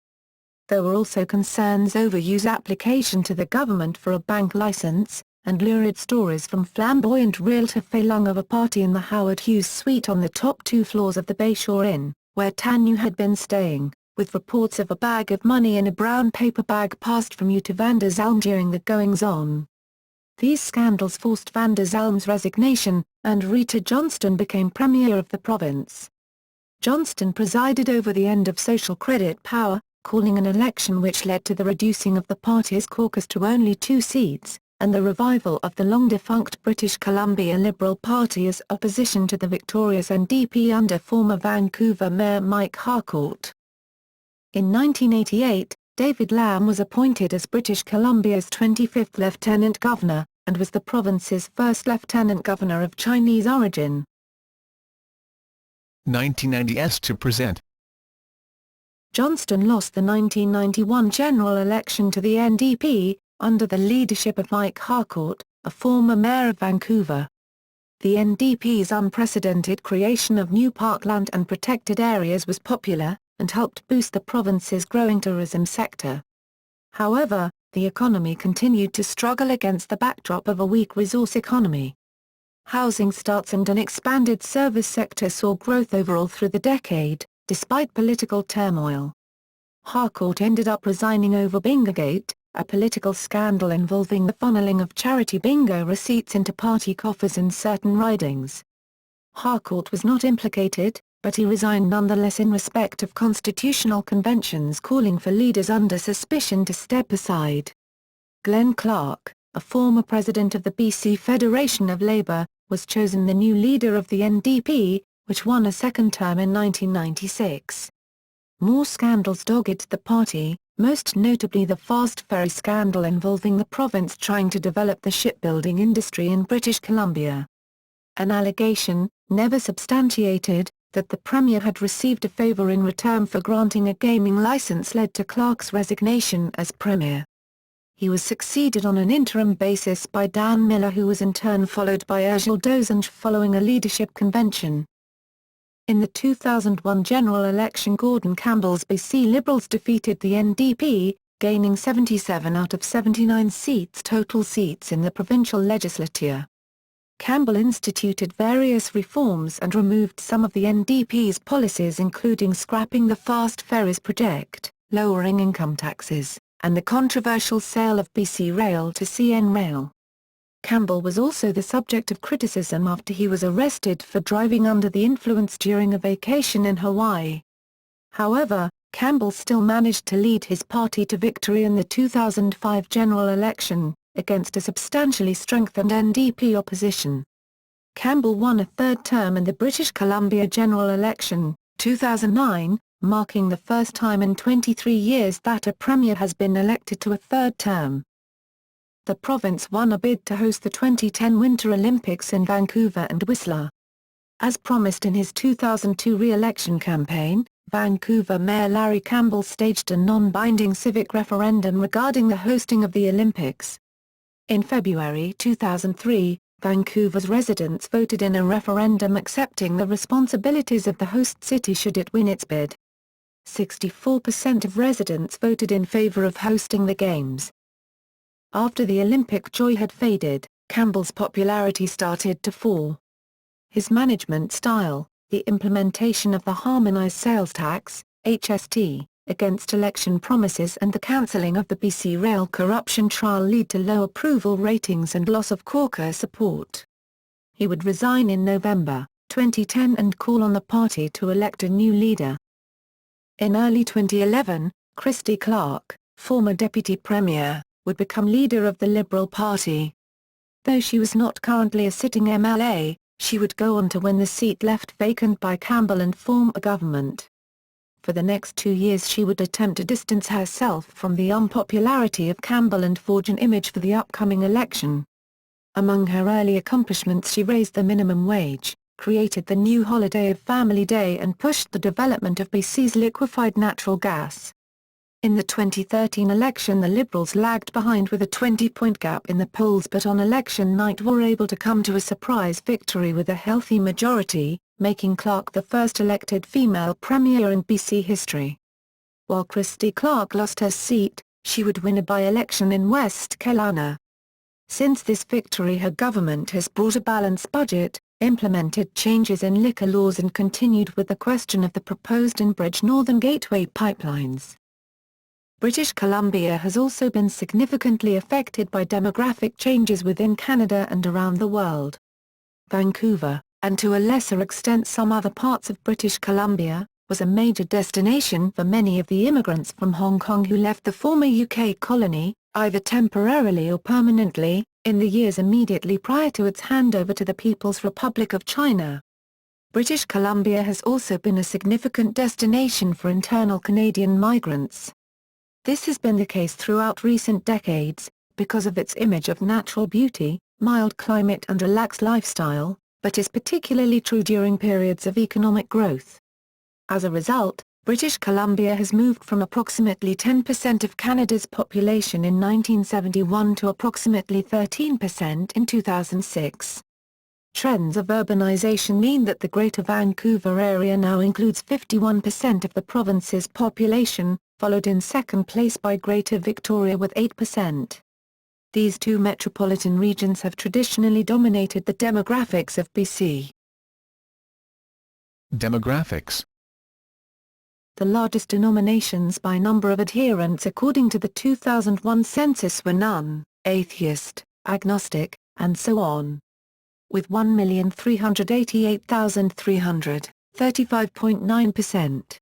There were also concerns over Yu's application to the government for a bank license, and lurid stories from flamboyant realtor Fei Lung of a party in the Howard Hughes suite on the top 2 floors of the Bayshore Inn, where Tan Yu had been staying, with reports of a bag of money in a brown paper bag passed from Yu to van der Zalm during the goings-on. These scandals forced van der Zalm's resignation, and Rita Johnston became Premier of the province. Johnston presided over the end of social credit power, calling an election which led to the reducing of the party's caucus to only 2 seats, and the revival of the long-defunct British Columbia Liberal Party as opposition to the victorious NDP under former Vancouver Mayor Mike Harcourt. In 1988, David Lamb was appointed as British Columbia's 25th Lieutenant Governor, and was the province's first Lieutenant Governor of Chinese origin. 1990s to present. Johnston lost the 1991 general election to the NDP, under the leadership of Mike Harcourt, a former mayor of Vancouver. The NDP's unprecedented creation of new parkland and protected areas was popular, and helped boost the province's growing tourism sector. However, the economy continued to struggle against the backdrop of a weak resource economy. Housing starts and an expanded service sector saw growth overall through the decade, despite political turmoil. Harcourt ended up resigning over Bingogate, a political scandal involving the funneling of charity bingo receipts into party coffers in certain ridings. Harcourt was not implicated, but he resigned nonetheless in respect of constitutional conventions calling for leaders under suspicion to step aside. Glenn Clark, a former president of the BC Federation of Labour, was chosen the new leader of the NDP, which won a second term in 1996. More scandals dogged the party, most notably the fast ferry scandal involving the province trying to develop the shipbuilding industry in British Columbia. An allegation, never substantiated, that the Premier had received a favour in return for granting a gaming licence led to Clark's resignation as Premier. He was succeeded on an interim basis by Dan Miller, who was in turn followed by Urgell Dosanjh following a leadership convention. In the 2001 general election, Gordon Campbell's BC Liberals defeated the NDP, gaining 77 out of 79 total seats in the provincial legislature. Campbell instituted various reforms and removed some of the NDP's policies, including scrapping the Fast Ferries project, lowering income taxes, and the controversial sale of BC Rail to CN Rail. Campbell was also the subject of criticism after he was arrested for driving under the influence during a vacation in Hawaii. However, Campbell still managed to lead his party to victory in the 2005 general election, against a substantially strengthened NDP opposition. Campbell won a third term in the British Columbia general election, 2009, marking the first time in 23 years that a premier has been elected to a third term. The province won a bid to host the 2010 Winter Olympics in Vancouver and Whistler. As promised in his 2002 re-election campaign, Vancouver Mayor Larry Campbell staged a non-binding civic referendum regarding the hosting of the Olympics. In February 2003, Vancouver's residents voted in a referendum accepting the responsibilities of the host city should it win its bid. 64% of residents voted in favor of hosting the Games. After the Olympic joy had faded, Campbell's popularity started to fall. His management style, the implementation of the harmonized sales tax, HST, against election promises and the cancelling of the BC Rail corruption trial lead to low approval ratings and loss of caucus support. He would resign in November 2010 and call on the party to elect a new leader. In early 2011, Christy Clark, former Deputy Premier, would become leader of the Liberal Party. Though she was not currently a sitting MLA, she would go on to win the seat left vacant by Campbell and form a government. For the next 2 years she would attempt to distance herself from the unpopularity of Campbell and forge an image for the upcoming election. Among her early accomplishments, she raised the minimum wage, created the new holiday of Family Day and pushed the development of BC's liquefied natural gas. In the 2013 election the Liberals lagged behind with a 20-point gap in the polls, but on election night were able to come to a surprise victory with a healthy majority, making Clark the first elected female premier in BC history. While Christy Clark lost her seat, she would win a by-election in West Kelowna. Since this victory her government has brought a balanced budget, implemented changes in liquor laws and continued with the question of the proposed Enbridge Northern Gateway pipelines. British Columbia has also been significantly affected by demographic changes within Canada and around the world. Vancouver, and to a lesser extent some other parts of British Columbia, was a major destination for many of the immigrants from Hong Kong who left the former UK colony, either temporarily or permanently, in the years immediately prior to its handover to the People's Republic of China. British Columbia has also been a significant destination for internal Canadian migrants. This has been the case throughout recent decades, because of its image of natural beauty, mild climate and relaxed lifestyle, but is particularly true during periods of economic growth. As a result, British Columbia has moved from approximately 10% of Canada's population in 1971 to approximately 13% in 2006. Trends of urbanization mean that the Greater Vancouver area now includes 51% of the province's population, followed in second place by Greater Victoria with 8%. These two metropolitan regions have traditionally dominated the demographics of BC. Demographics. The largest denominations by number of adherents according to the 2001 census were none, atheist, agnostic, and so on. With 1,388,300, 35.9%.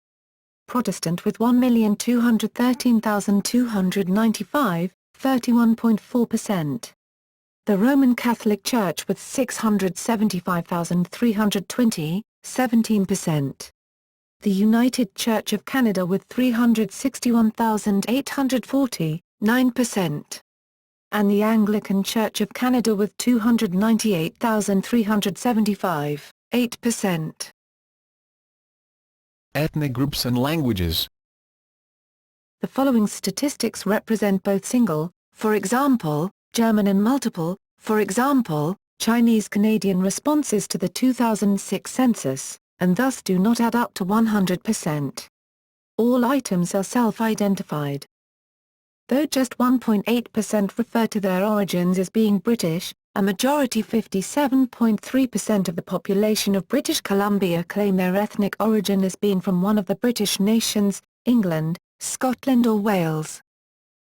Protestant with 1,213,295, 31.4%. The Roman Catholic Church with 675,320, 17%. The United Church of Canada with 361,840, 9%. And the Anglican Church of Canada with 298,375, 8%. Ethnic groups and languages. The following statistics represent both single, for example, German, and multiple, for example, Chinese Canadian responses to the 2006 census, and thus do not add up to 100%. All items are self-identified. Though just 1.8% refer to their origins as being British, a majority 57.3% of the population of British Columbia claim their ethnic origin as being from one of the British nations, England, Scotland or Wales.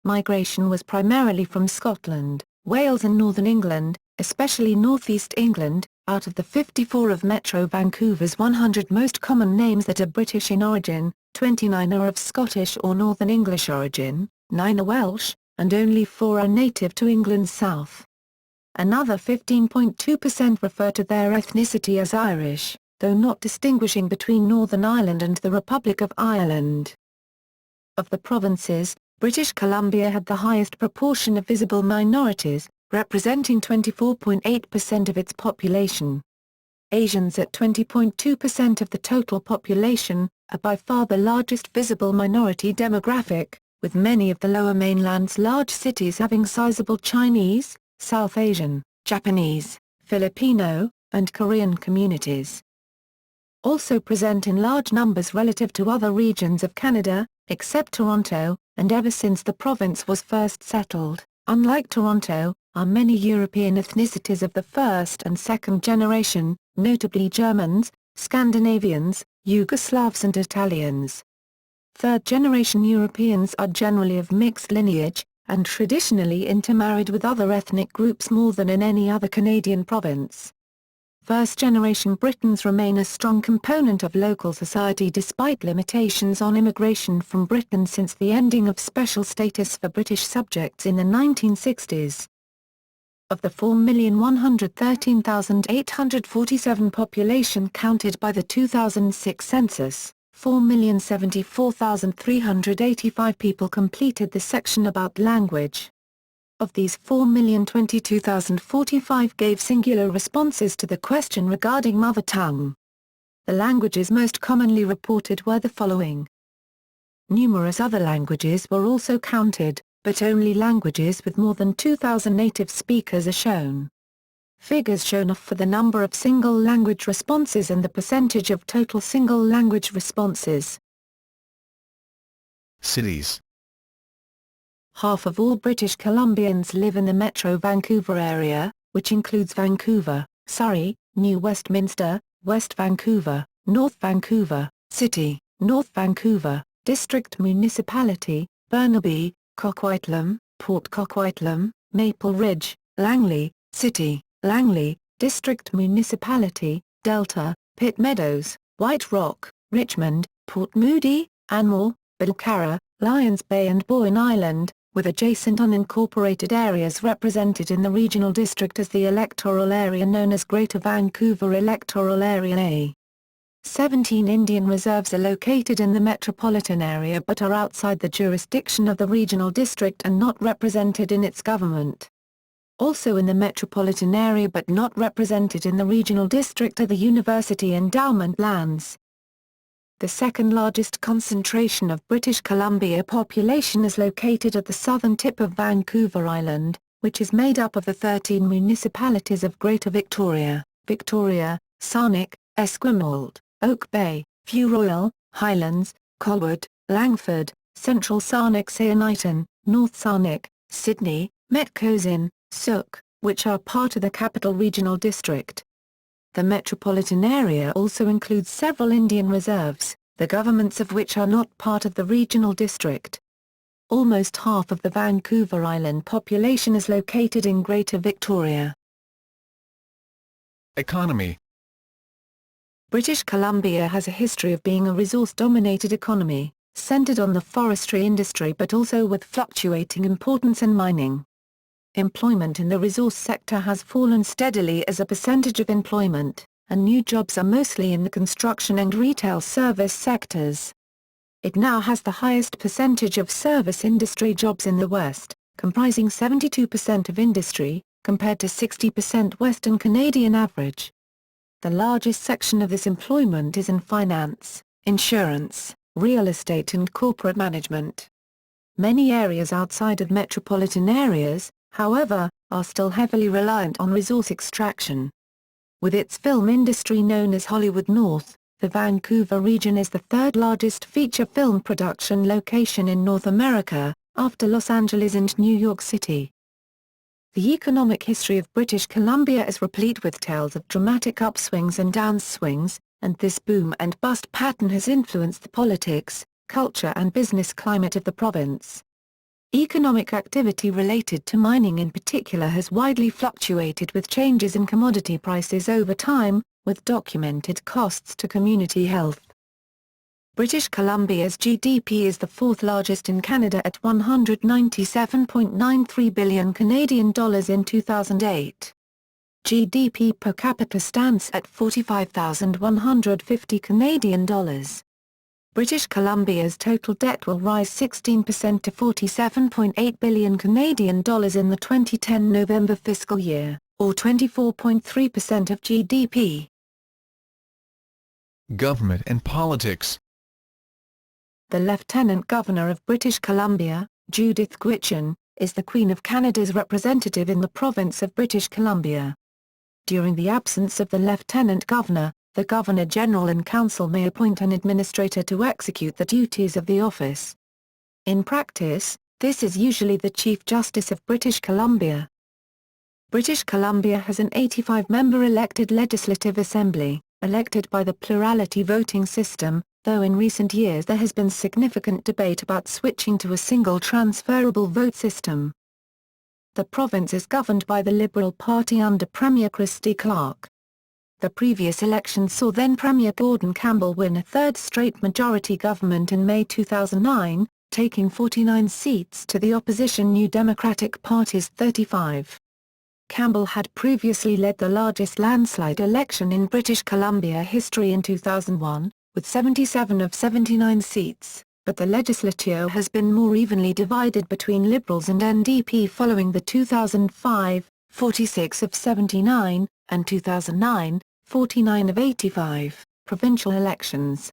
Migration was primarily from Scotland, Wales and Northern England, especially Northeast England. Out of the 54 of Metro Vancouver's 100 most common names that are British in origin, 29 are of Scottish or Northern English origin, 9 are Welsh, and only 4 are native to England's south. Another 15.2% refer to their ethnicity as Irish, though not distinguishing between Northern Ireland and the Republic of Ireland. Of the provinces, British Columbia had the highest proportion of visible minorities, representing 24.8% of its population. Asians at 20.2% of the total population, are by far the largest visible minority demographic, with many of the Lower Mainland's large cities having sizable Chinese, South Asian, Japanese, Filipino, and Korean communities. Also present in large numbers relative to other regions of Canada, except Toronto, and ever since the province was first settled, unlike Toronto, are many European ethnicities of the first and second generation, notably Germans, Scandinavians, Yugoslavs and Italians. Third-generation Europeans are generally of mixed lineage, and traditionally intermarried with other ethnic groups more than in any other Canadian province. First-generation Britons remain a strong component of local society despite limitations on immigration from Britain since the ending of special status for British subjects in the 1960s. Of the 4,113,847 population counted by the 2006 census, 4,074,385 people completed the section about language. Of these, 4,022,045 gave singular responses to the question regarding mother tongue. The languages most commonly reported were the following. Numerous other languages were also counted, but only languages with more than 2,000 native speakers are shown. Figures shown are for the number of single-language responses and the percentage of total single-language responses. Cities. Half of all British Columbians live in the Metro Vancouver area, which includes Vancouver, Surrey, New Westminster, West Vancouver, North Vancouver, City, North Vancouver, District Municipality, Burnaby, Coquitlam, Port Coquitlam, Maple Ridge, Langley, City, Langley, District Municipality, Delta, Pitt Meadows, White Rock, Richmond, Port Moody, Anmore, Bilkara, Lions Bay and Boyne Island, with adjacent unincorporated areas represented in the regional district as the electoral area known as Greater Vancouver Electoral Area A. 17 Indian reserves are located in the metropolitan area but are outside the jurisdiction of the regional district and not represented in its government. Also in the metropolitan area but not represented in the regional district are the university endowment lands. The second largest concentration of British Columbia population is located at the southern tip of Vancouver Island, which is made up of the 13 municipalities of Greater Victoria, Victoria, Sarnik, Esquimalt, Oak Bay, View Royal, Highlands, Colwood, Langford, Central Sarnik Sayanitan, North Sarnik, Sydney, Metcosin, Sook, which are part of the Capital Regional District. The metropolitan area also includes several Indian reserves, the governments of which are not part of the regional district. Almost half of the Vancouver Island population is located in Greater Victoria. Economy. British Columbia has a history of being a resource-dominated economy, centered on the forestry industry but also with fluctuating importance in mining. Employment in the resource sector has fallen steadily as a percentage of employment, and new jobs are mostly in the construction and retail service sectors. It now has the highest percentage of service industry jobs in the West, comprising 72% of industry, compared to 60% Western Canadian average. The largest section of this employment is in finance, insurance, real estate and corporate management. Many areas outside of metropolitan areas, however, are still heavily reliant on resource extraction. With its film industry known as Hollywood North, the Vancouver region is the third largest feature film production location in North America, after Los Angeles and New York City. The economic history of British Columbia is replete with tales of dramatic upswings and downswings, and this boom and bust pattern has influenced the politics, culture and business climate of the province. Economic activity related to mining in particular has widely fluctuated with changes in commodity prices over time, with documented costs to community health. British Columbia's GDP is the fourth largest in Canada at $197.93 billion Canadian dollars in 2008. GDP per capita stands at $45,150 Canadian dollars. British Columbia's total debt will rise 16% to $47.8 billion Canadian dollars in the 2010 November fiscal year, or 24.3% of GDP. Government and politics. The Lieutenant Governor of British Columbia, Judith Gwitchen, is the Queen of Canada's representative in the province of British Columbia. During the absence of the Lieutenant Governor, the Governor-General and Council may appoint an administrator to execute the duties of the office. In practice, this is usually the Chief Justice of British Columbia. British Columbia has an 85-member elected Legislative Assembly, elected by the plurality voting system, though in recent years there has been significant debate about switching to a single transferable vote system. The province is governed by the Liberal Party under Premier Christy Clark. The previous election saw then Premier Gordon Campbell win a third straight majority government in May 2009, taking 49 seats to the opposition New Democratic Party's 35. Campbell had previously led the largest landslide election in British Columbia history in 2001, with 77 of 79 seats, but the legislature has been more evenly divided between Liberals and NDP following the 2005, 46 of 79, and 2009, 49 of 85, provincial elections.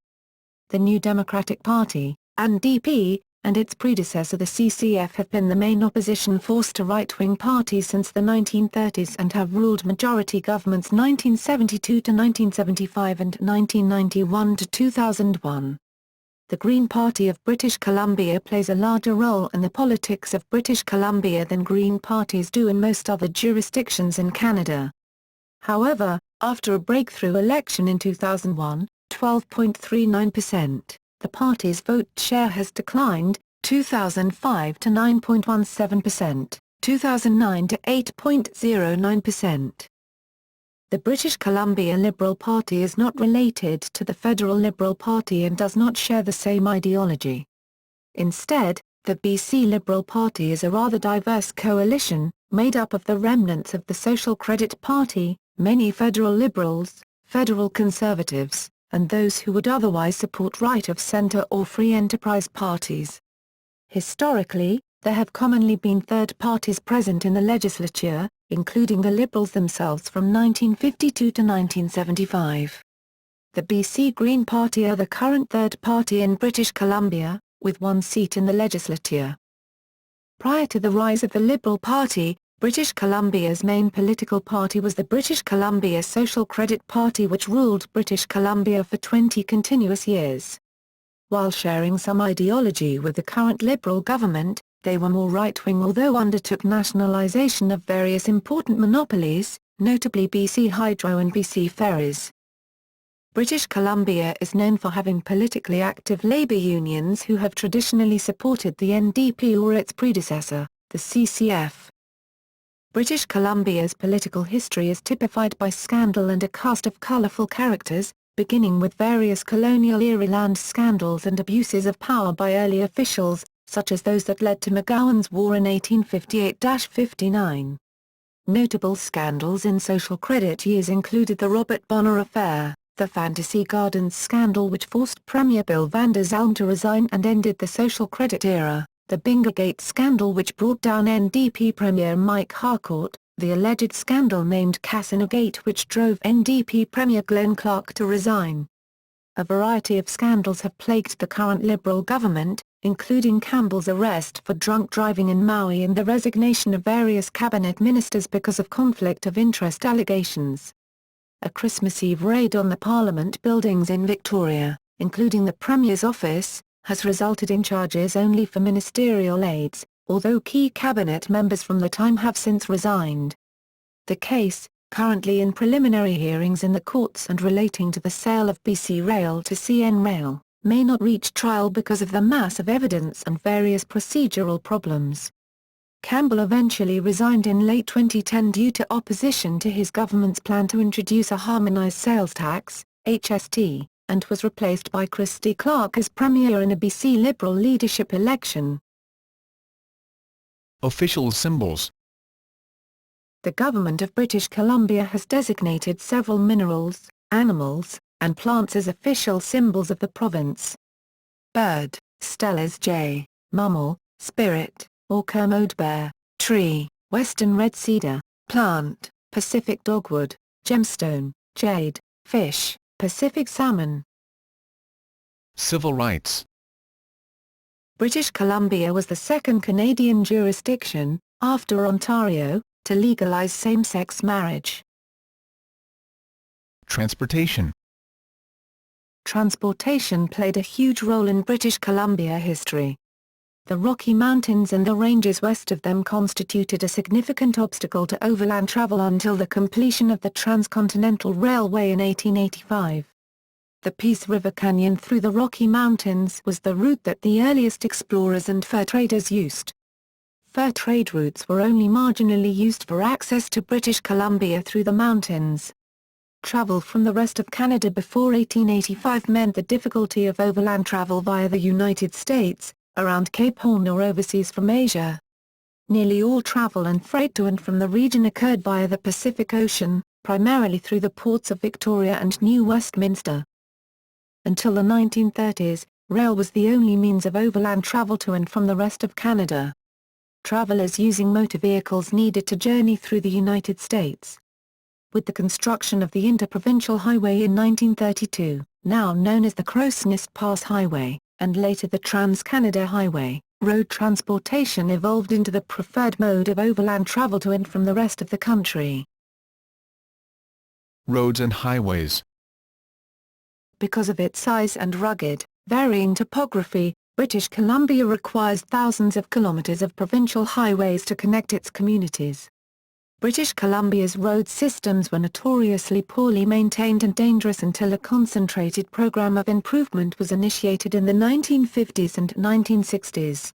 The New Democratic Party, NDP, and its predecessor the CCF have been the main opposition force to right-wing parties since the 1930s and have ruled majority governments 1972 to 1975 and 1991 to 2001. The Green Party of British Columbia plays a larger role in the politics of British Columbia than Green parties do in most other jurisdictions in Canada. However, after a breakthrough election in 2001, 12.39%, the party's vote share has declined, 2005 to 9.17%, 2009 to 8.09%. The British Columbia Liberal Party is not related to the Federal Liberal Party and does not share the same ideology. Instead, the BC Liberal Party is a rather diverse coalition, made up of the remnants of the Social Credit Party, many federal liberals, federal conservatives, and those who would otherwise support right-of-centre or free enterprise parties. Historically, there have commonly been third parties present in the legislature, including the Liberals themselves from 1952 to 1975. The BC Green Party are the current third party in British Columbia, with one seat in the legislature. Prior to the rise of the Liberal Party, British Columbia's main political party was the British Columbia Social Credit Party, which ruled British Columbia for 20 continuous years. While sharing some ideology with the current Liberal government, they were more right-wing although undertook nationalisation of various important monopolies, notably BC Hydro and BC Ferries. British Columbia is known for having politically active labour unions who have traditionally supported the NDP or its predecessor, the CCF. British Columbia's political history is typified by scandal and a cast of colourful characters, beginning with various colonial-era land scandals and abuses of power by early officials, such as those that led to McGowan's War in 1858-59. Notable scandals in social credit years included the Robert Bonner affair, the Fantasy Gardens scandal which forced Premier Bill van der Zalm to resign and ended the social credit era, the Bingergate scandal which brought down NDP Premier Mike Harcourt, the alleged scandal named Casinogate which drove NDP Premier Glenn Clark to resign. A variety of scandals have plagued the current Liberal government, including Campbell's arrest for drunk driving in Maui and the resignation of various cabinet ministers because of conflict of interest allegations. A Christmas Eve raid on the Parliament buildings in Victoria, including the Premier's office, has resulted in charges only for ministerial aides, although key cabinet members from the time have since resigned. The case, currently in preliminary hearings in the courts and relating to the sale of BC Rail to CN Rail, may not reach trial because of the mass of evidence and various procedural problems. Campbell eventually resigned in late 2010 due to opposition to his government's plan to introduce a harmonised sales tax, HST, and was replaced by Christy Clark as Premier in a BC Liberal leadership election. Official symbols. The government of British Columbia has designated several minerals, animals, and plants as official symbols of the province. Bird, Steller's jay; mammal, spirit, or Kermode bear; tree, western red cedar; plant, Pacific dogwood; gemstone, jade; fish, Pacific salmon. Civil rights. British Columbia was the second Canadian jurisdiction, after Ontario, to legalise same-sex marriage. Transportation. Transportation played a huge role in British Columbia history. The Rocky Mountains and the ranges west of them constituted a significant obstacle to overland travel until the completion of the Transcontinental Railway in 1885. The Peace River Canyon through the Rocky Mountains was the route that the earliest explorers and fur traders used. Fur trade routes were only marginally used for access to British Columbia through the mountains. Travel from the rest of Canada before 1885 meant the difficulty of overland travel via the United States, around Cape Horn or overseas from Asia. Nearly all travel and freight to and from the region occurred via the Pacific Ocean, primarily through the ports of Victoria and New Westminster. Until the 1930s, rail was the only means of overland travel to and from the rest of Canada. Travelers using motor vehicles needed to journey through the United States. With the construction of the Interprovincial Highway in 1932, now known as the Crow's Nest Pass Highway, and later the Trans-Canada Highway, road transportation evolved into the preferred mode of overland travel to and from the rest of the country. Roads and highways. Because of its size and rugged, varying topography, British Columbia requires thousands of kilometres of provincial highways to connect its communities. British Columbia's road systems were notoriously poorly maintained and dangerous until a concentrated program of improvement was initiated in the 1950s and 1960s.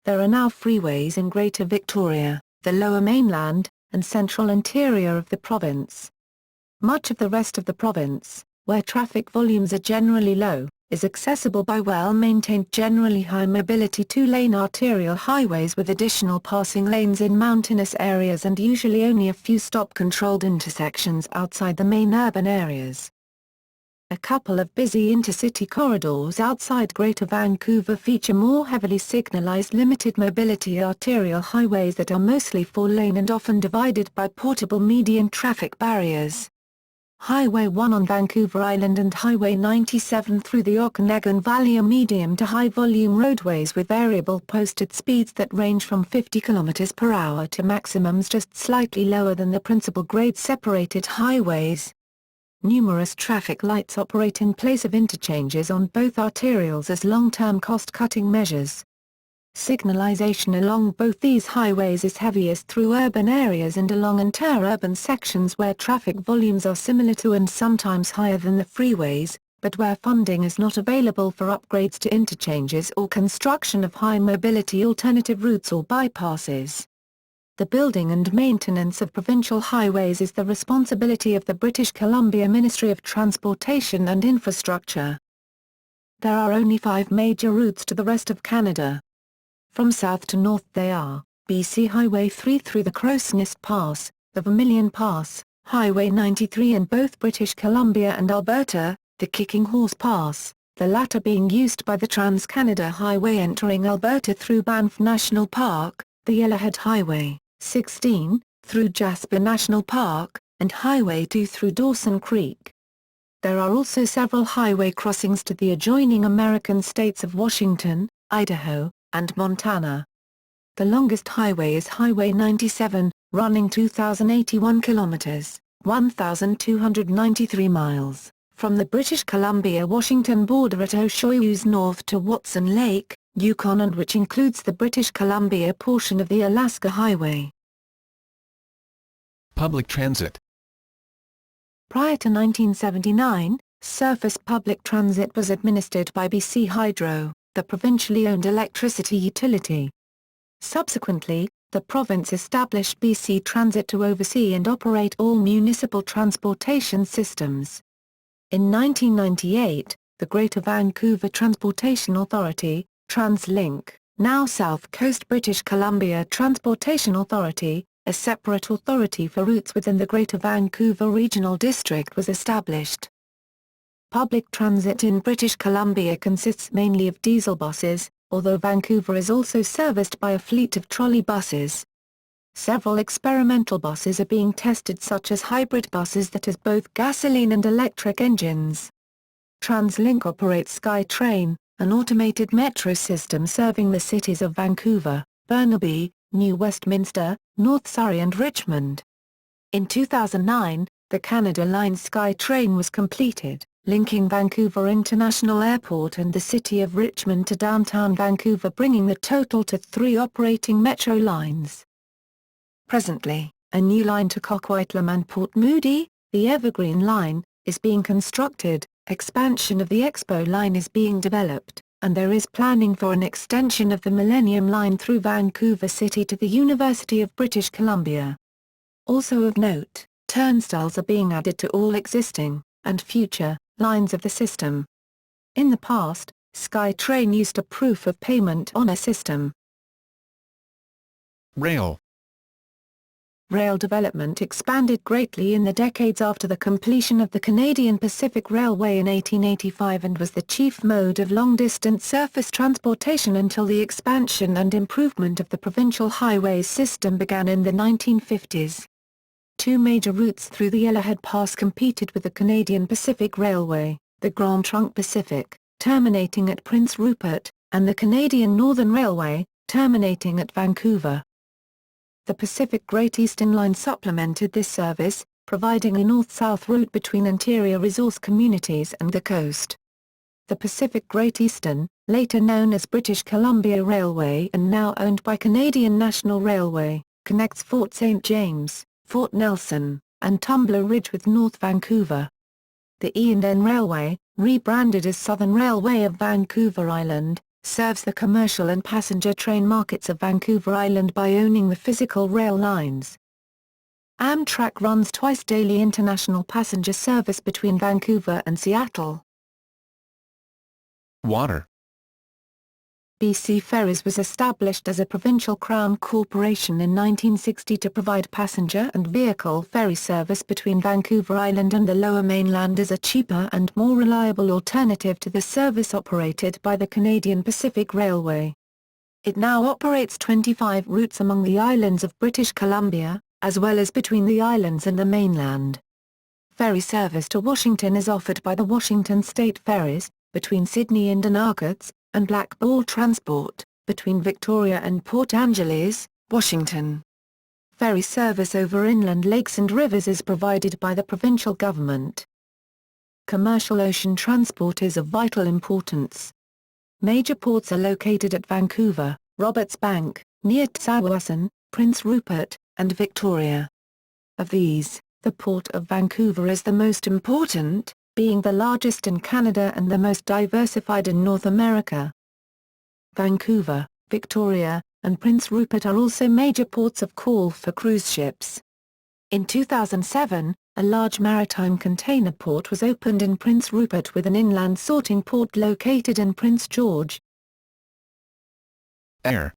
There are now freeways in Greater Victoria, the Lower Mainland, and central interior of the province. Much of the rest of the province, where traffic volumes are generally low, is accessible by well-maintained generally high-mobility two-lane arterial highways with additional passing lanes in mountainous areas and usually only a few stop-controlled intersections outside the main urban areas. A couple of busy intercity corridors outside Greater Vancouver feature more heavily signalized limited mobility arterial highways that are mostly four-lane and often divided by portable median traffic barriers. Highway 1 on Vancouver Island and Highway 97 through the Okanagan Valley are medium to high-volume roadways with variable posted speeds that range from 50 km per hour to maximums just slightly lower than the principal grade-separated highways. Numerous traffic lights operate in place of interchanges on both arterials as long-term cost-cutting measures. Signalization along both these highways is heaviest through urban areas and along inter-urban sections where traffic volumes are similar to and sometimes higher than the freeways, but where funding is not available for upgrades to interchanges or construction of high-mobility alternative routes or bypasses. The building and maintenance of provincial highways is the responsibility of the British Columbia Ministry of Transportation and Infrastructure. There are only 5 major routes to the rest of Canada. From south to north they are, BC Highway 3 through the Crow's Nest Pass, the Vermilion Pass, Highway 93 in both British Columbia and Alberta, the Kicking Horse Pass, the latter being used by the Trans-Canada Highway entering Alberta through Banff National Park, the Yellowhead Highway 16, through Jasper National Park, and Highway 2 through Dawson Creek. There are also several highway crossings to the adjoining American states of Washington, Idaho, and Montana. The longest highway is Highway 97, running 2,081 kilometers, 1,293 miles, from the British Columbia-Washington border at Oshkosh north to Watson Lake, Yukon, and which includes the British Columbia portion of the Alaska Highway. Public transit. Prior to 1979, surface public transit was administered by BC Hydro, the provincially owned electricity utility. Subsequently, the province established BC Transit to oversee and operate all municipal transportation systems. In 1998, the Greater Vancouver Transportation Authority, TransLink, now South Coast British Columbia Transportation Authority, a separate authority for routes within the Greater Vancouver Regional District, was established. Public transit in British Columbia consists mainly of diesel buses, although Vancouver is also serviced by a fleet of trolley buses. Several experimental buses are being tested, such as hybrid buses that has both gasoline and electric engines. TransLink operates SkyTrain, an automated metro system serving the cities of Vancouver, Burnaby, New Westminster, North Surrey and Richmond. In 2009, the Canada Line SkyTrain was completed, linking Vancouver International Airport and the city of Richmond to downtown Vancouver, bringing the total to 3 operating metro lines. Presently, a new line to Coquitlam and Port Moody, the Evergreen Line, is being constructed, expansion of the Expo Line is being developed, and there is planning for an extension of the Millennium Line through Vancouver City to the University of British Columbia. Also of note, turnstiles are being added to all existing, and future, lines of the system. In the past, SkyTrain used a proof of payment honor system. Rail. Rail development expanded greatly in the decades after the completion of the Canadian Pacific Railway in 1885 and was the chief mode of long-distance surface transportation until the expansion and improvement of the provincial highways system began in the 1950s. 2 major routes through the Yellowhead Pass competed with the Canadian Pacific Railway, the Grand Trunk Pacific, terminating at Prince Rupert, and the Canadian Northern Railway, terminating at Vancouver. The Pacific Great Eastern Line supplemented this service, providing a north-south route between interior resource communities and the coast. The Pacific Great Eastern, later known as British Columbia Railway and now owned by Canadian National Railway, connects Fort St. James, Fort Nelson, and Tumbler Ridge with North Vancouver. The E&N Railway, rebranded as Southern Railway of Vancouver Island, serves the commercial and passenger train markets of Vancouver Island by owning the physical rail lines. Amtrak runs twice daily international passenger service between Vancouver and Seattle. Water. BC Ferries was established as a provincial crown corporation in 1960 to provide passenger and vehicle ferry service between Vancouver Island and the Lower Mainland as a cheaper and more reliable alternative to the service operated by the Canadian Pacific Railway. It now operates 25 routes among the islands of British Columbia, as well as between the islands and the mainland. Ferry service to Washington is offered by the Washington State Ferries, between Sydney and Annapolis, and Black Ball Transport, between Victoria and Port Angeles, Washington. Ferry service over inland lakes and rivers is provided by the provincial government. Commercial ocean transport is of vital importance. Major ports are located at Vancouver, Roberts Bank, near Tsawwassen, Prince Rupert, and Victoria. Of these, the Port of Vancouver is the most important, being the largest in Canada and the most diversified in North America. Vancouver, Victoria, and Prince Rupert are also major ports of call for cruise ships. In 2007, a large maritime container port was opened in Prince Rupert with an inland sorting port located in Prince George. Air.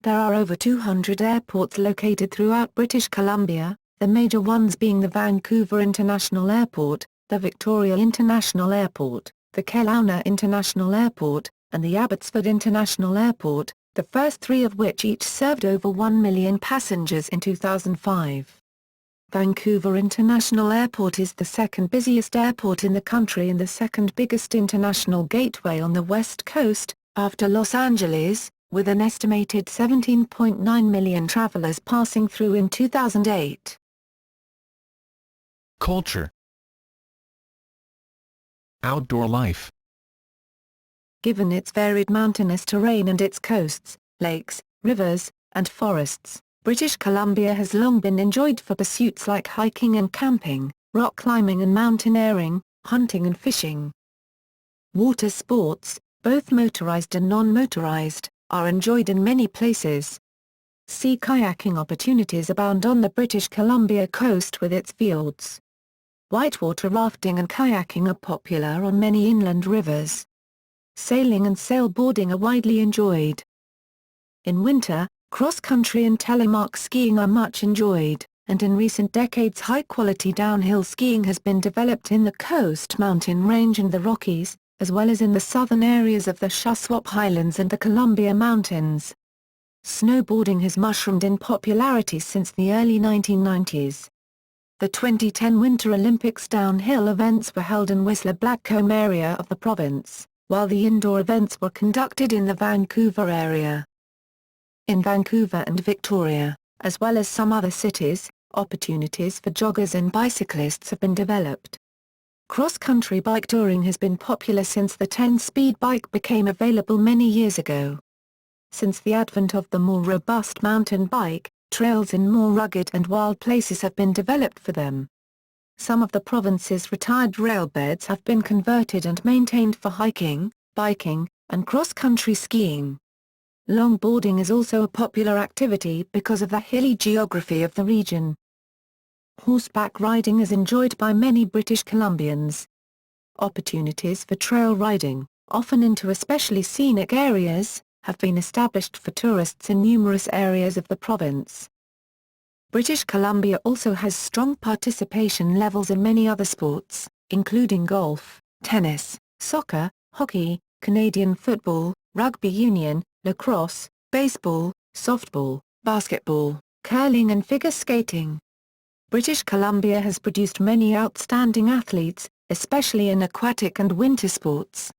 There are over 200 airports located throughout British Columbia, the major ones being the Vancouver International Airport, the Victoria International Airport, the Kelowna International Airport, and the Abbotsford International Airport, the first 3 of which each served over 1 million passengers in 2005. Vancouver International Airport is the second busiest airport in the country and the second biggest international gateway on the West Coast, after Los Angeles, with an estimated 17.9 million travelers passing through in 2008. Culture. Outdoor life. Given its varied mountainous terrain and its coasts, lakes, rivers, and forests, British Columbia has long been enjoyed for pursuits like hiking and camping, rock climbing and mountaineering, hunting and fishing. Water sports, both motorized and non-motorized, are enjoyed in many places. Sea kayaking opportunities abound on the British Columbia coast with its fjords. Whitewater rafting and kayaking are popular on many inland rivers. Sailing and sailboarding are widely enjoyed. In winter, cross-country and telemark skiing are much enjoyed, and in recent decades high-quality downhill skiing has been developed in the Coast Mountain Range and the Rockies, as well as in the southern areas of the Shuswap Highlands and the Columbia Mountains. Snowboarding has mushroomed in popularity since the early 1990s. The 2010 Winter Olympics downhill events were held in Whistler Blackcomb area of the province, while the indoor events were conducted in the Vancouver area. In Vancouver and Victoria, as well as some other cities, opportunities for joggers and bicyclists have been developed. Cross-country bike touring has been popular since the 10-speed bike became available many years ago. Since the advent of the more robust mountain bike, trails in more rugged and wild places have been developed for them. Some of the province's retired railbeds have been converted and maintained for hiking, biking, and cross-country skiing. Longboarding is also a popular activity because of the hilly geography of the region. Horseback riding is enjoyed by many British Columbians. Opportunities for trail riding, often into especially scenic areas, have been established for tourists in numerous areas of the province. British Columbia also has strong participation levels in many other sports, including golf, tennis, soccer, hockey, Canadian football, rugby union, lacrosse, baseball, softball, basketball, curling and figure skating. British Columbia has produced many outstanding athletes, especially in aquatic and winter sports.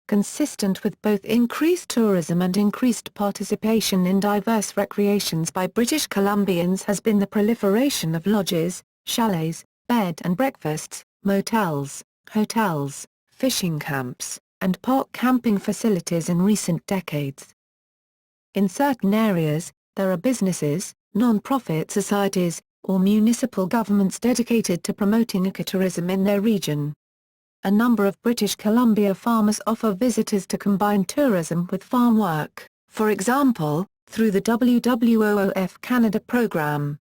Consistent with both increased tourism and increased participation in diverse recreations by British Columbians has been the proliferation of lodges, chalets, bed and breakfasts, motels, hotels, fishing camps, and park camping facilities in recent decades. In certain areas, there are businesses, non-profit societies, or municipal governments dedicated to promoting ecotourism in their region. A number of British Columbia farmers offer visitors to combine tourism with farm work, for example, through the WWOOF Canada program.